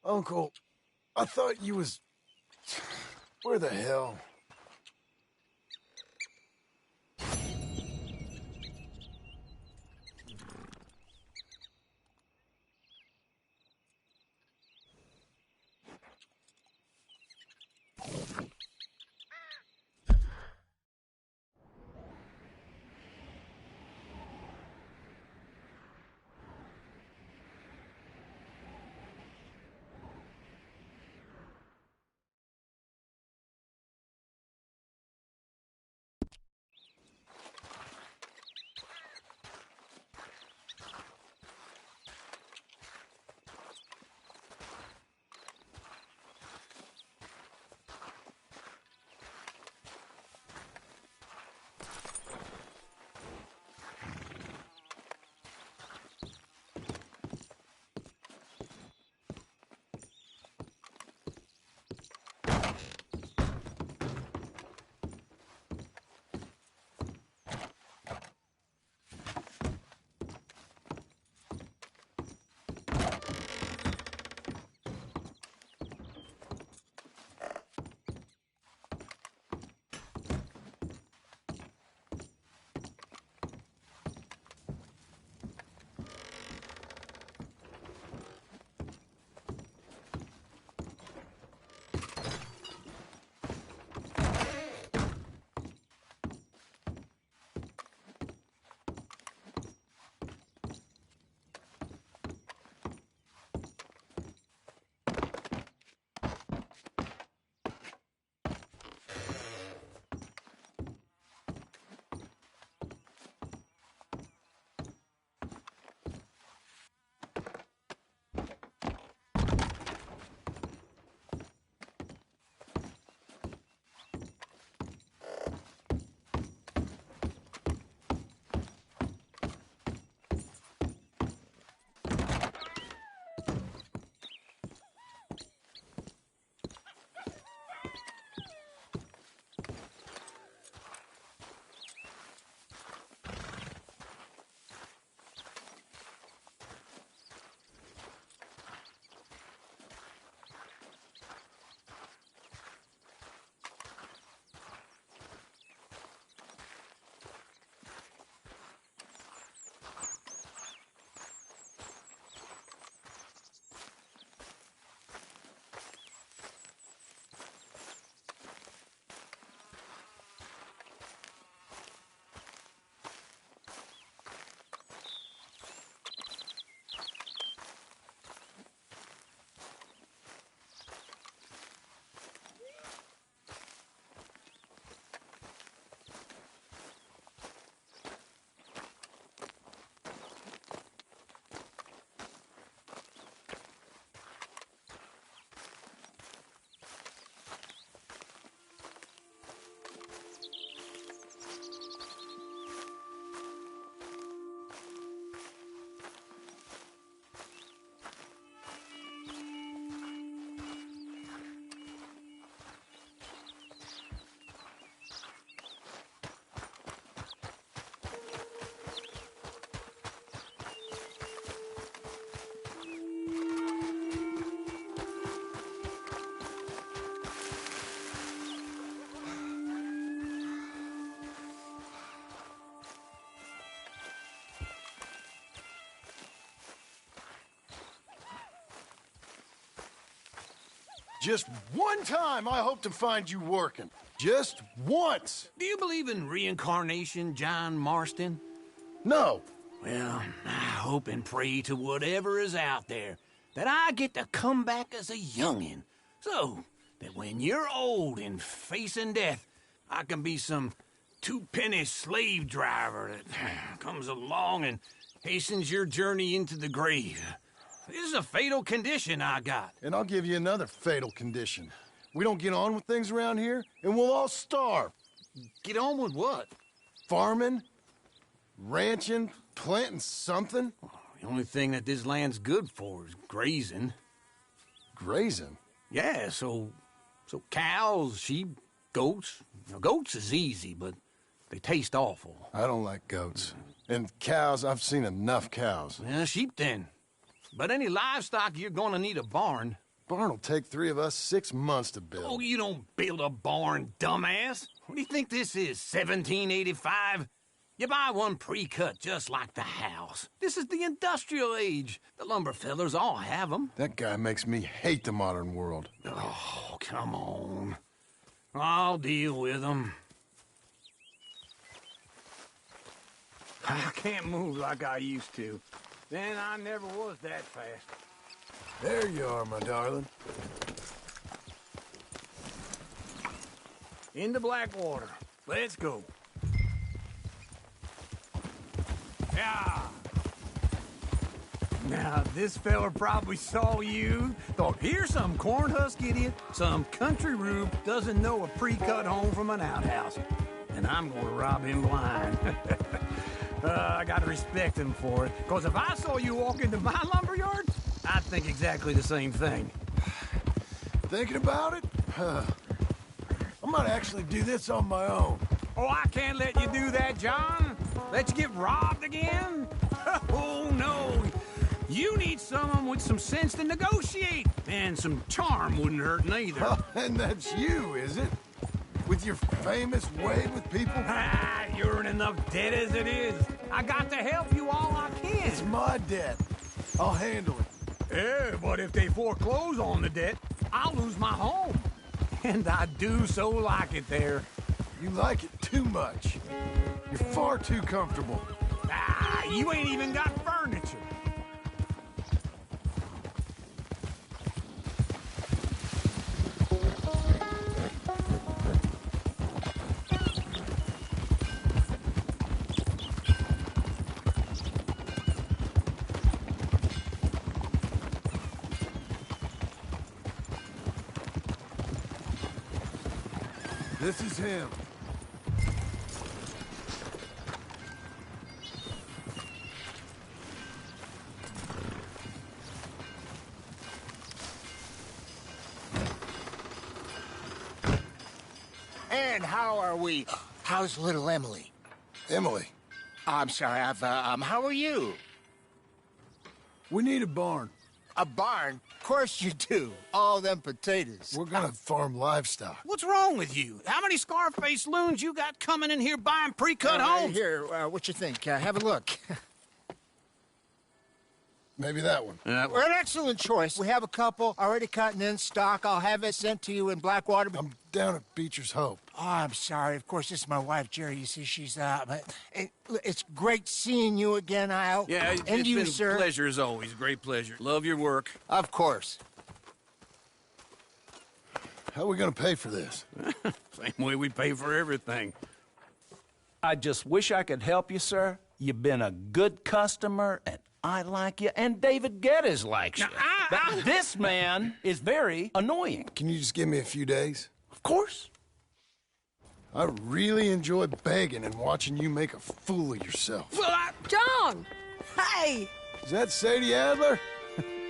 Uncle, I thought you was... Where the hell? Just one time I hope to find you working. Just once. Do you believe in reincarnation, John Marston? No. Well, I hope and pray to whatever is out there that I get to come back as a youngin', so that when you're old and facing death, I can be some two-penny slave driver that comes along and hastens your journey into the grave. This is a fatal condition I got. And I'll give you another fatal condition. We don't get on with things around here, and we'll all starve. Get on with what? Farming, ranching, planting something. The only thing that this land's good for is grazing. Grazing? Yeah, so cows, sheep, goats. Now, goats is easy, but they taste awful. I don't like goats. And cows, I've seen enough cows. Yeah, sheep then. But any livestock, you're gonna need a barn. Barn will take 3 of us 6 months to build. Oh, you don't build a barn, dumbass. What do you think this is, 1785? You buy one pre-cut just like the house. This is the industrial age. The lumber fellers all have them. That guy makes me hate the modern world. Oh, come on. I'll deal with them. I can't move like I used to. Then I never was that fast. There you are, my darling. Into Blackwater. Let's go. Yeah. Now, this fella probably saw you, thought, here's some cornhusk idiot, some country rube doesn't know a pre-cut home from an outhouse. And I'm gonna rob him blind. I gotta respect him for it, because if I saw you walk into my lumberyard, I'd think exactly the same thing. Thinking about it? I might actually do this on my own. Oh, I can't let you do that, John. Let you get robbed again? Oh, no. You need someone with some sense to negotiate. And some charm wouldn't hurt neither. Oh, and that's you, is it? With your famous way with people? Ah, you're in enough debt as it is. I got to help you all I can. It's my debt. I'll handle it. Yeah, but if they foreclose on the debt, I'll lose my home. And I do so like it there. You like it too much. You're far too comfortable. Ah, you ain't even got furniture. This is him. And how are we? How's little Emily? Emily? I'm sorry, how are you? We need a barn. A barn? Of course you do. All them potatoes. We're gonna farm livestock. What's wrong with you? How many Scarface loons you got coming in here buying pre-cut homes? Here, what you think? Have a look. Maybe that one. We're an excellent choice. We have a couple already cut and in stock. I'll have it sent to you in Blackwater. I'm down at Beecher's Hope. Oh, I'm sorry. Of course, this is my wife, Jerry. You see, she's it's great seeing you again, Al. Yeah, and it's you, been sir. a pleasure as always. Great pleasure. Love your work. Of course. How are we gonna pay for this? Same way we pay for everything. I just wish I could help you, sir. You've been a good customer, and I like you, and David Geddes likes you. But this man is very annoying. Can you just give me a few days? Of course. I really enjoy begging and watching you make a fool of yourself. John! Hey! Is that Sadie Adler?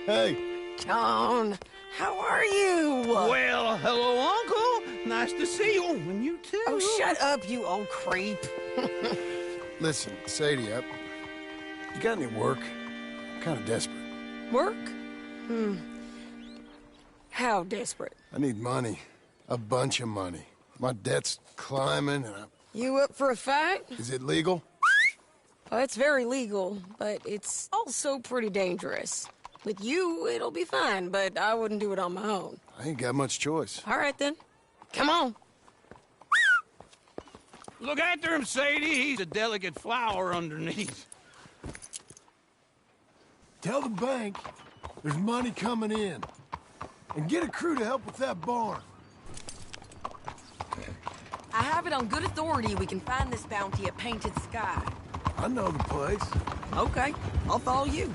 Hey. John, how are you? Well, hello, Uncle. Nice to see you. And you too. Oh, shut up, you old creep. Listen, Sadie, you got any work? I'm kind of desperate. Work? How desperate? I need money. A bunch of money. My debt's climbing, and You up for a fight? Is it legal? Well, it's very legal, but it's also pretty dangerous. With you, it'll be fine, but I wouldn't do it on my own. I ain't got much choice. All right, then. Come on. Look after him, Sadie. He's a delicate flower underneath. Tell the bank there's money coming in. And get a crew to help with that barn. I have it on good authority we can find this bounty at Painted Sky. I know the place. Okay, I'll follow you.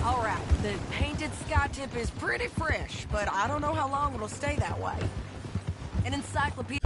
All right, the Painted Sky tip is pretty fresh, but I don't know how long it'll stay that way. An encyclopedia...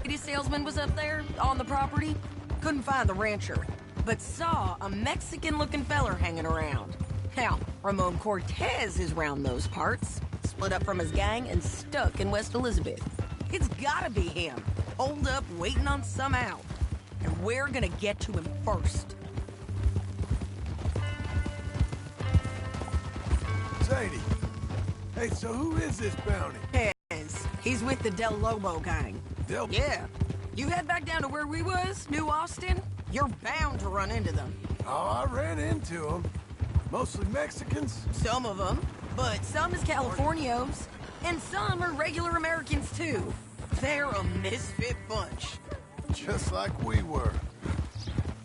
His salesman was up there on the property. Couldn't find the rancher, but saw a Mexican-looking feller hanging around. Now, Ramon Cortez is round those parts, split up from his gang and stuck in West Elizabeth. It's gotta be him, holed up waiting on some out. And we're gonna get to him first. Sadie. Hey, so who is this bounty? He's with the Del Lobo gang. Yeah. You head back down to where we was, New Austin, you're bound to run into them. Oh, I ran into them. Mostly Mexicans? Some of them, but some is Californios, and some are regular Americans too. They're a misfit bunch. Just like we were.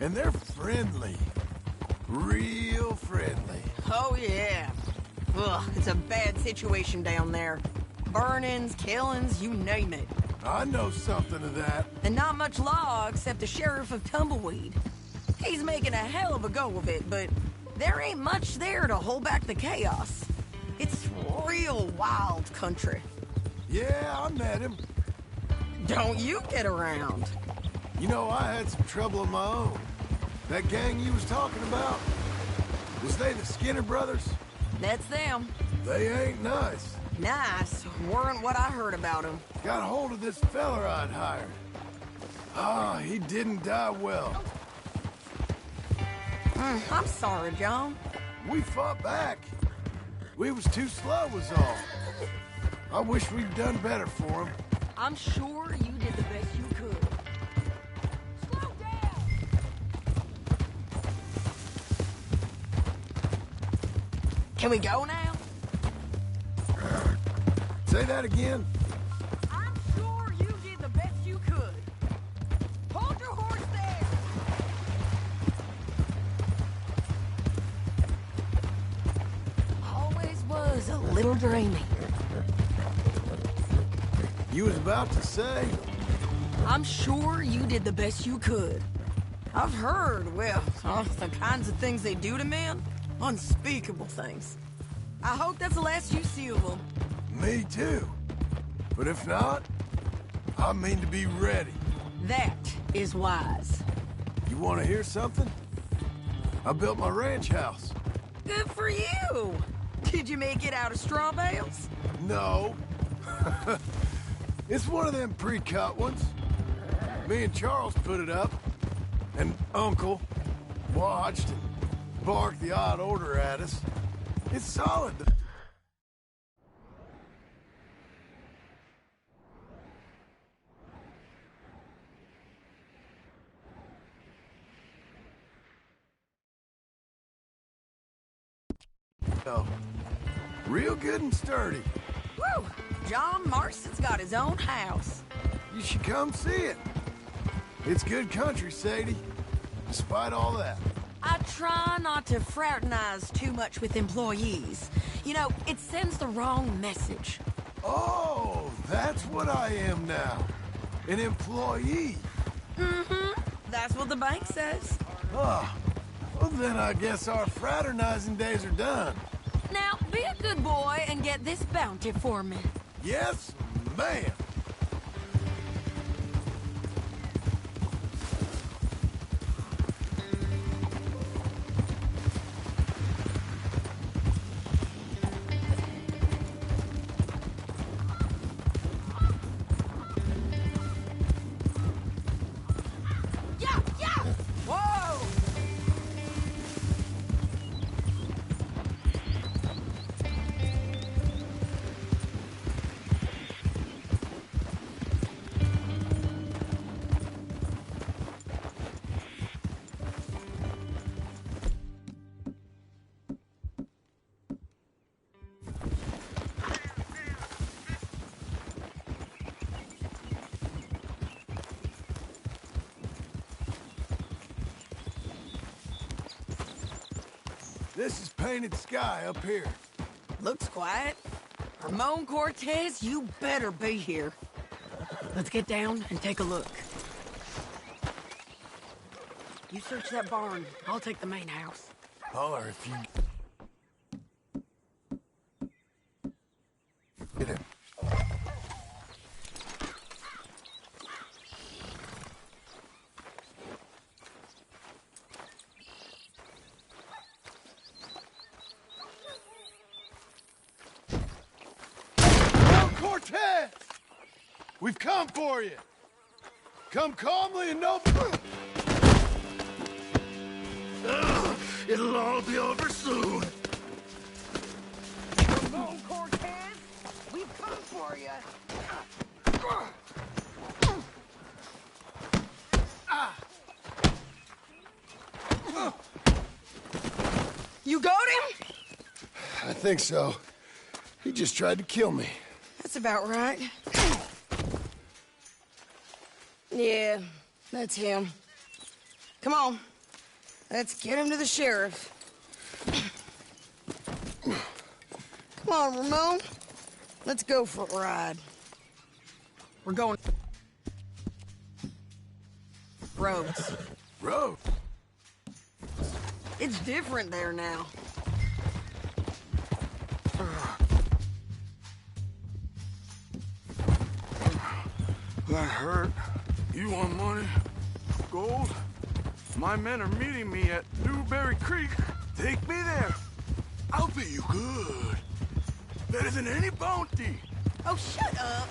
And they're friendly. Real friendly. Oh, yeah. Ugh, it's a bad situation down there. Burnings, killings, you name it. I know something of that. And not much law except the sheriff of Tumbleweed. He's making a hell of a go of it, but there ain't much there to hold back the chaos. It's real wild country. Yeah, I met him. Don't you get around. You know, I had some trouble of my own. That gang you was talking about, was they the Skinner brothers? That's them. They ain't nice. Nice weren't what I heard about them. Got hold of this feller I'd hired. Ah, he didn't die well. I'm sorry, John. We fought back. We was too slow was all. I wish we'd done better for him. I'm sure you did the best you could. Slow down! Can we go now? Say that again? I'm sure you did the best you could. Hold your horse there! Always was a little dreamy. You was about to say? I'm sure you did the best you could. I've heard, well, the kinds of things they do to men. Unspeakable things. I hope that's the last you see of them. Me too. But if not, I mean to be ready. That is wise. You want to hear something? I built my ranch house. Good for you! Did you make it out of straw bales? No. It's one of them pre-cut ones. Me and Charles put it up, and Uncle watched and barked the odd order at us. It's solid. Oh, real good and sturdy. Woo! John Marston's got his own house. You should come see it. It's good country, Sadie. Despite all that. I try not to fraternize too much with employees. You know, it sends the wrong message. Oh, that's what I am now. An employee. Mm-hmm. That's what the bank says. Ah, well then I guess our fraternizing days are done. Now, be a good boy and get this bounty for me. Yes, ma'am. This is painted sky up here. Looks quiet. Ramon Cortez, you better be here. Let's get down and take a look. You search that barn. I'll take the main house. Holler if you... Get him. Cortez! We've come for you. Come calmly and no... It'll all be over soon. Ramon Cortez, we've come for you. You got him? I think so. He just tried to kill me. That's about right. Yeah, that's him. Come on. Let's get him to the sheriff. Come on, Ramon. Let's go for a ride. We're going... Roads. Road? It's different there now. That hurt. You want money? Gold? My men are meeting me at Newberry Creek. Take me there. I'll pay you good. Better than any bounty. Oh, shut up.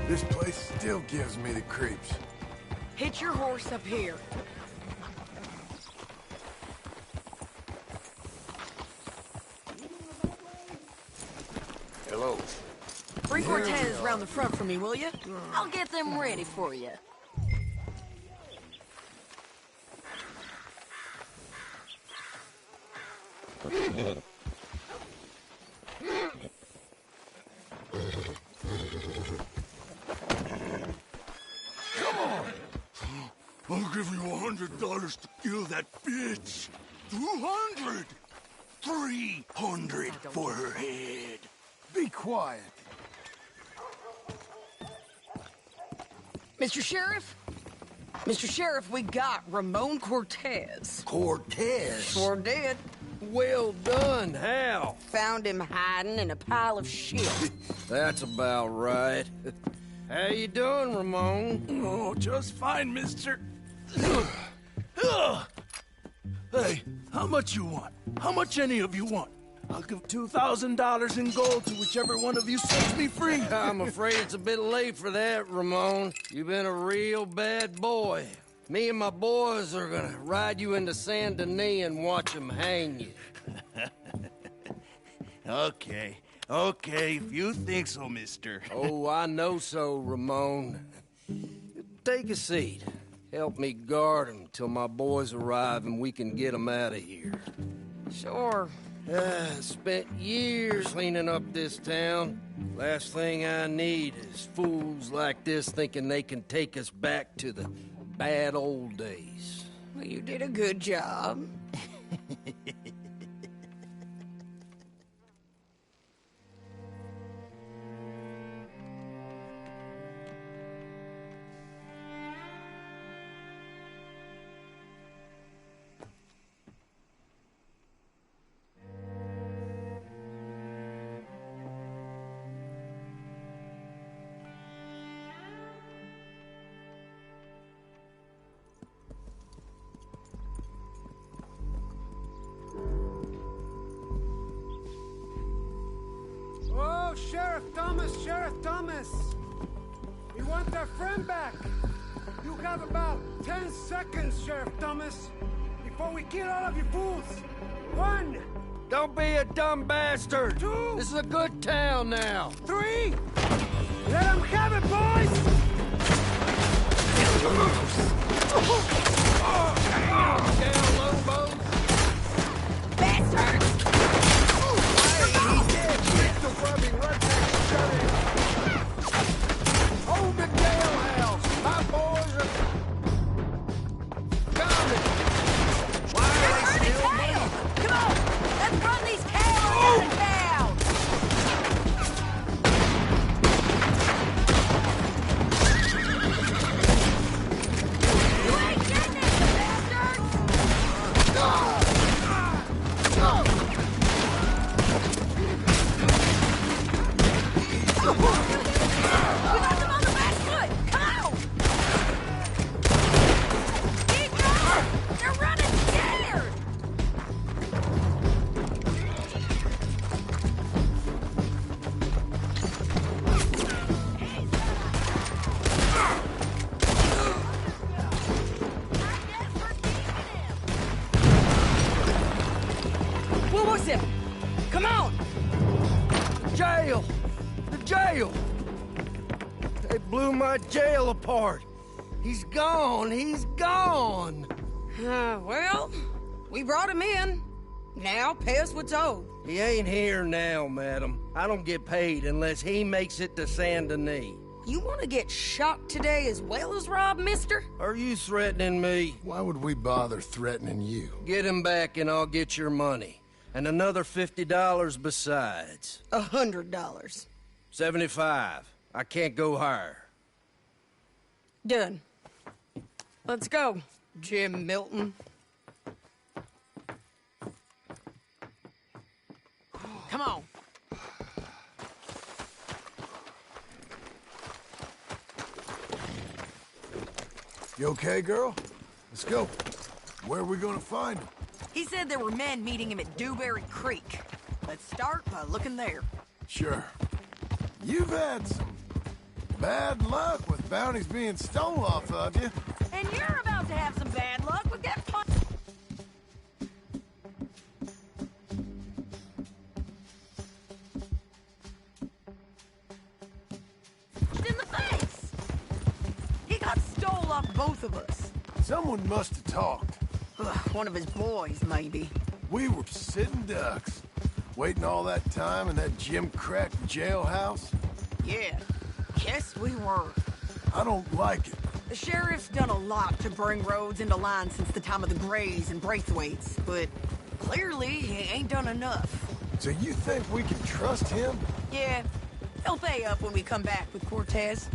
This place still gives me the creeps. Hitch your horse up here. Hello. Bring Cortez round the front for me, will you? I'll get them ready for you. I'll give you $100 to kill that bitch. 200. 300 for her head. Be quiet. Mr. Sheriff? Mr. Sheriff, we got Ramon Cortez. Cortez? Sure did. Well done, Hal. Found him hiding in a pile of shit. That's about right. How you doing, Ramon? Oh, just fine, mister. Hey, how much you want? How much any of you want? I'll give $2,000 in gold to whichever one of you sets me free. I'm afraid it's a bit late for that, Ramon. You've been a real bad boy. Me and my boys are gonna ride you into Saint Denis and watch them hang you. Okay, if you think so, mister. Oh, I know so, Ramon. Take a seat. Help me guard him till my boys arrive and we can get them out of here. Sure. Spent years cleaning up this town. Last thing I need is fools like this thinking they can take us back to the bad old days. Well, you did a good job. Oh, Sheriff Thomas! We want our friend back! You have about 10 seconds, Sheriff Thomas, before we kill all of you fools! 1! Don't be a dumb bastard! 2! This is a good town now! 3! Let them have it, boys! Down, Lobos! Bastard! He's dead! Right there, shut him! They blew my jail apart. He's gone. He's gone. Well, we brought him in. Now pay us what's owed. He ain't here now, madam. I don't get paid unless he makes it to Saint Denis. You want to get shot today as well as Rob, mister? Are you threatening me? Why would we bother threatening you? Get him back and I'll get your money. And another $50 besides. $100. 75. I can't go higher. Done. Let's go, Jim Milton. Come on. You okay, girl? Let's go. Where are we gonna find him? He said there were men meeting him at Dewberry Creek. Let's start by looking there. Sure. You've had some bad luck with bounties being stolen off of you. And you're about to have some bad luck with that fun. In the face! He got stole off both of us. Someone must have talked. One of his boys, maybe. We were sitting ducks, waiting all that time in that gim-crack jailhouse. Yeah, yes we were. I don't like it. The sheriff's done a lot to bring roads into line since the time of the Grays and Braithwaites, but clearly he ain't done enough. So you think we can trust him? Yeah, he'll pay up when we come back with Cortez.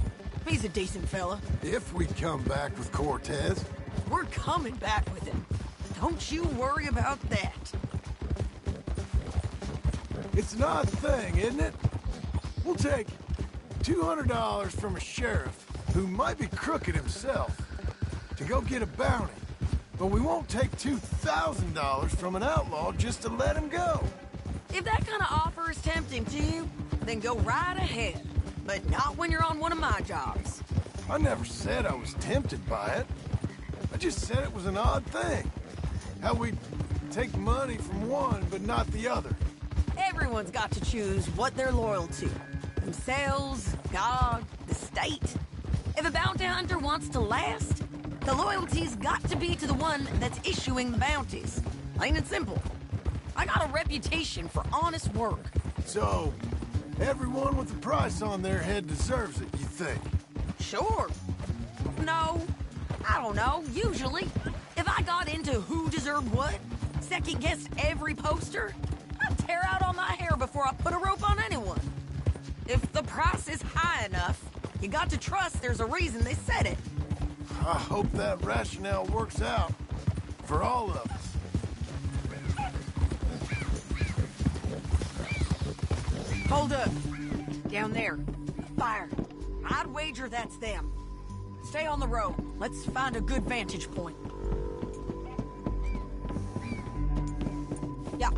He's a decent fella. If we come back with Cortez. We're coming back with him. Don't you worry about that. It's an odd thing, isn't it? We'll take $200 from a sheriff who might be crooked himself to go get a bounty, but we won't take $2,000 from an outlaw just to let him go. If that kind of offer is tempting to you, then go right ahead. But not when you're on one of my jobs. I never said I was tempted by it. I just said it was an odd thing. How we take money from one but not the other. Everyone's got to choose what they're loyal to. Themselves, God, the state. If a bounty hunter wants to last, the loyalty's got to be to the one that's issuing the bounties. Plain and simple. I got a reputation for honest work. So, everyone with a price on their head deserves it, you think? Sure. No, I don't know, usually. If I got into who deserved what, second-guessed every poster, I'd tear out all my hair before I put a rope on anyone. If the price is high enough, you got to trust there's a reason they said it. I hope that rationale works out for all of us. Hold up. Down there. Fire. I'd wager that's them. Stay on the road. Let's find a good vantage point. Yeah.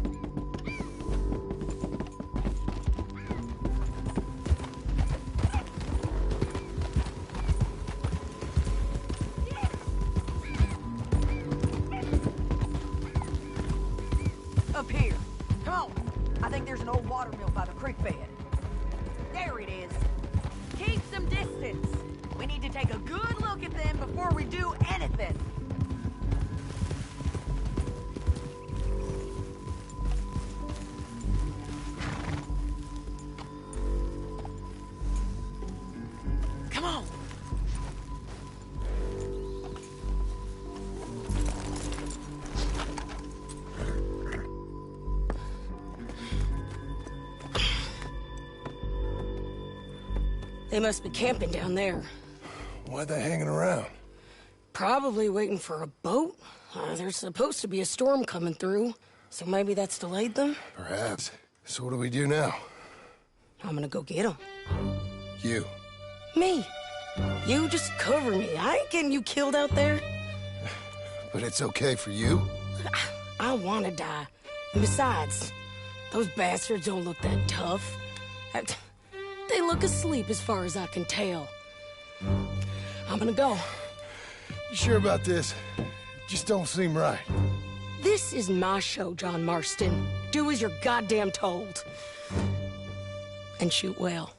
Up here. Come on. I think there's an old water mill by the creek bed. There it is. Keep some distance. We need to take a good look at them before we do anything. Come on. They must be camping down there. Why are they hanging around? Probably waiting for a boat. There's supposed to be a storm coming through, so maybe that's delayed them? Perhaps. So what do we do now? I'm gonna go get them. You. Me. You just cover me. I ain't getting you killed out there. But it's okay for you? I wanna die. And besides, those bastards don't look that tough. They look asleep as far as I can tell. I'm gonna go. You sure about this? Just don't seem right. This is my show, John Marston. Do as you're goddamn told. And shoot well.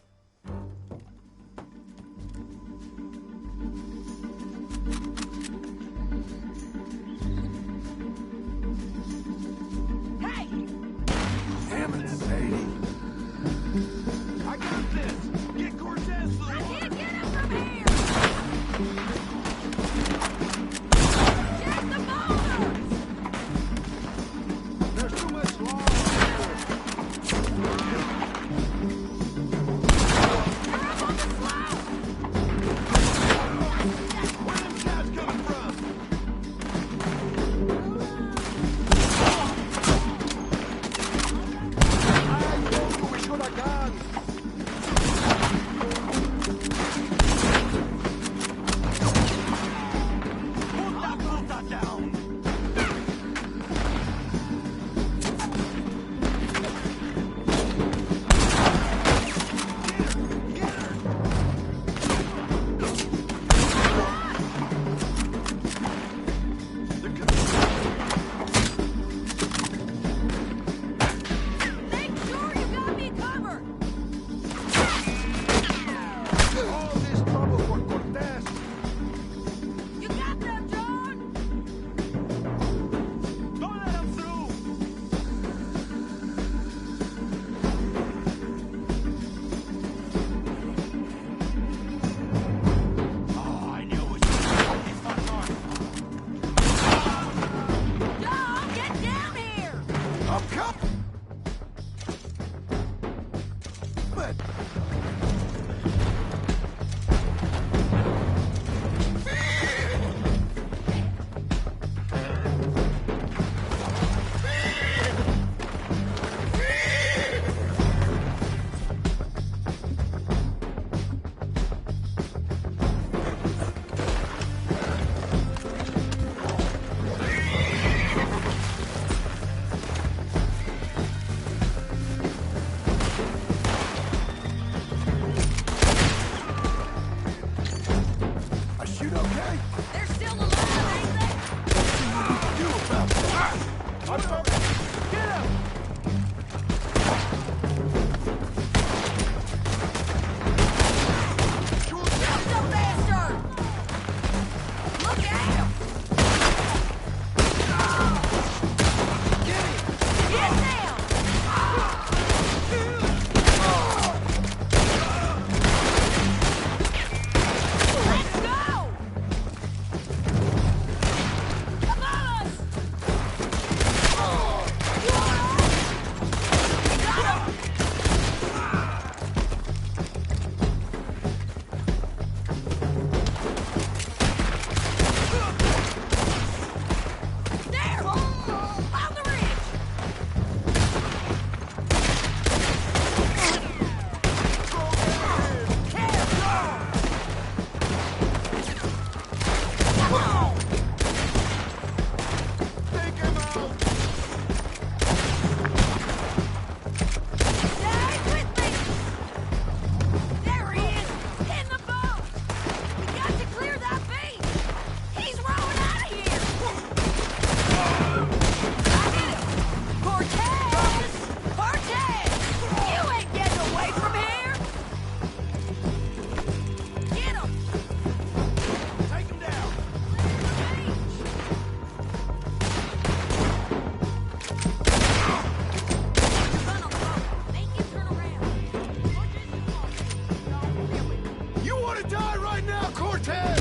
to die right now, Cortez!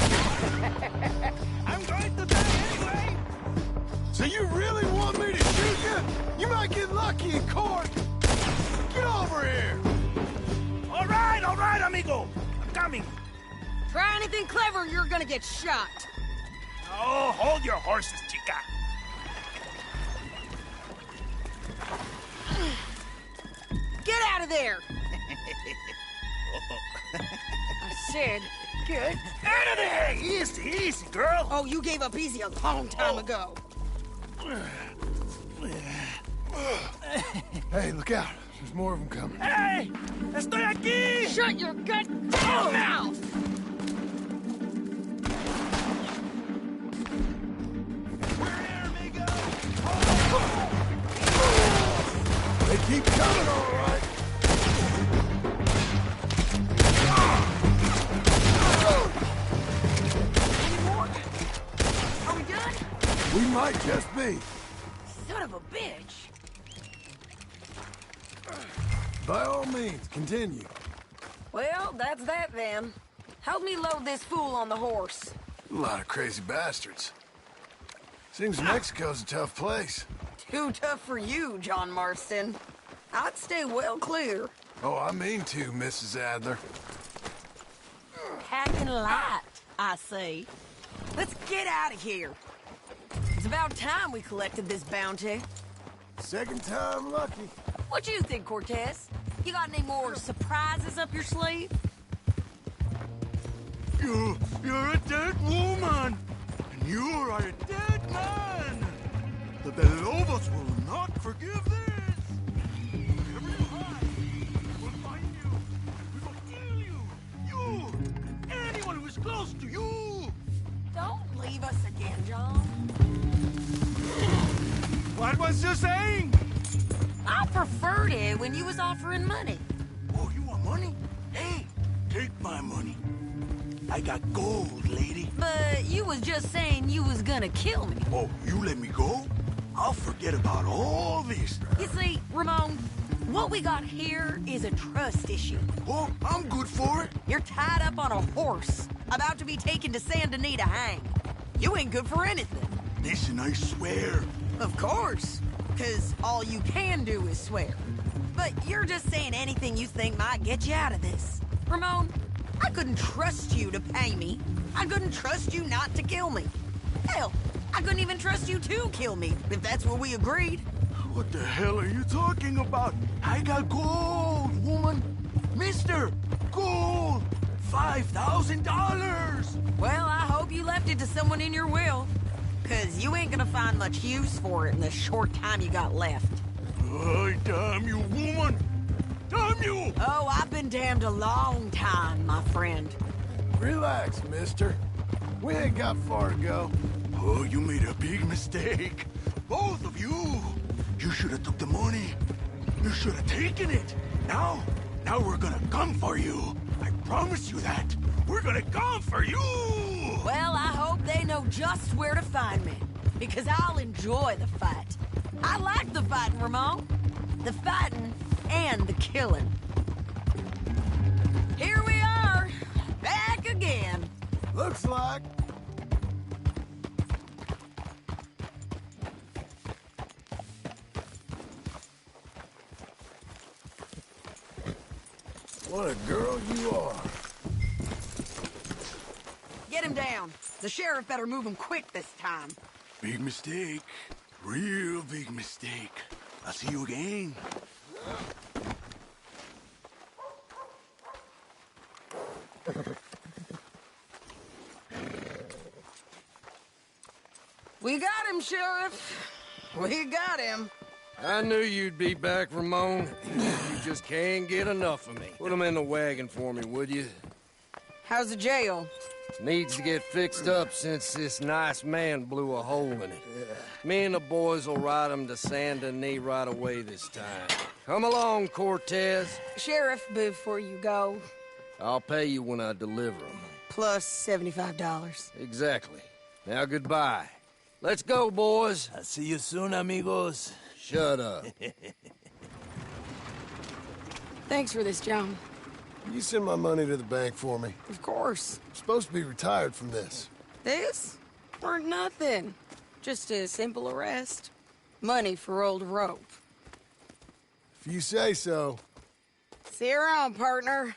I'm going to die anyway! So you really want me to shoot you? You might get lucky in court! Get over here! All right, amigo! I'm coming! Try anything clever, you're gonna get shot. Oh, hold your horses, chica! Get out of there! I said, get out of there! Easy, easy, girl! Oh, you gave up easy a long time ago. Hey, look out. There's more of them coming. Hey! Estoy aquí! Shut your goddamn mouth! They keep coming, all right. Any more? Are we done? We might just be. Son of a bitch! By all means, continue. Well, that's that then. Help me load this fool on the horse. A lot of crazy bastards. Seems Mexico's a tough place. Too tough for you, John Marston. I'd stay well clear. Oh, I mean to, Mrs. Adler. Packing light, I say. Let's get out of here. It's about time we collected this bounty. Second time lucky. What you think, Cortez? You got any more surprises up your sleeve? You're a dead woman! And you are a dead man! The Belobos will not forgive this! Wherever you hide, we will find you! We will kill you! You! Anyone who is close to you! Don't leave us again, John. What was you saying? I preferred it when you was offering money. Oh, you want money? Hey, take my money. I got gold, lady. But you was just saying you was gonna kill me. Oh, you let me go? I'll forget about all this. You see, Ramon, what we got here is a trust issue. Oh, I'm good for it. You're tied up on a horse, about to be taken to Saint Denis to hang. You ain't good for anything. Listen, I swear. Of course, because all you can do is swear. But you're just saying anything you think might get you out of this. Ramon, I couldn't trust you to pay me. I couldn't trust you not to kill me. Hell, I couldn't even trust you to kill me, if that's what we agreed. What the hell are you talking about? I got gold, woman. Mister, gold. $5,000. Well, I hope you left it to someone in your will. Because you ain't gonna find much use for it in the short time you got left. Oh, damn you, woman! Damn you! Oh, I've been damned a long time, my friend. Relax, mister. We ain't got far to go. Oh, you made a big mistake. Both of you. You should have took the money. You should have taken it. Now we're gonna come for you. I promise you that. We're gonna come for you! Well, I hope they know just where to find me. Because I'll enjoy the fight. I like the fighting, Ramon. The fighting and the killing. Here we are, back again. Looks like. What a girl you are. Get him down. The sheriff better move him quick this time. Big mistake. Real big mistake. I'll see you again. We got him, Sheriff. We got him. I knew you'd be back, Ramon. You just can't get enough of me. Put him in the wagon for me, would you? How's the jail? Needs to get fixed up since this nice man blew a hole in it. Me and the boys will ride him to Saint Denis right away this time. Come along, Cortez. Sheriff, before you go. I'll pay you when I deliver him. Plus $75. Exactly. Now goodbye. Let's go, boys. I'll see you soon, amigos. Shut up. Thanks for this, John. You send my money to the bank for me. Of course. I'm supposed to be retired from this. This? Weren't nothing. Just a simple arrest. Money for old rope. If you say so. See you around, partner.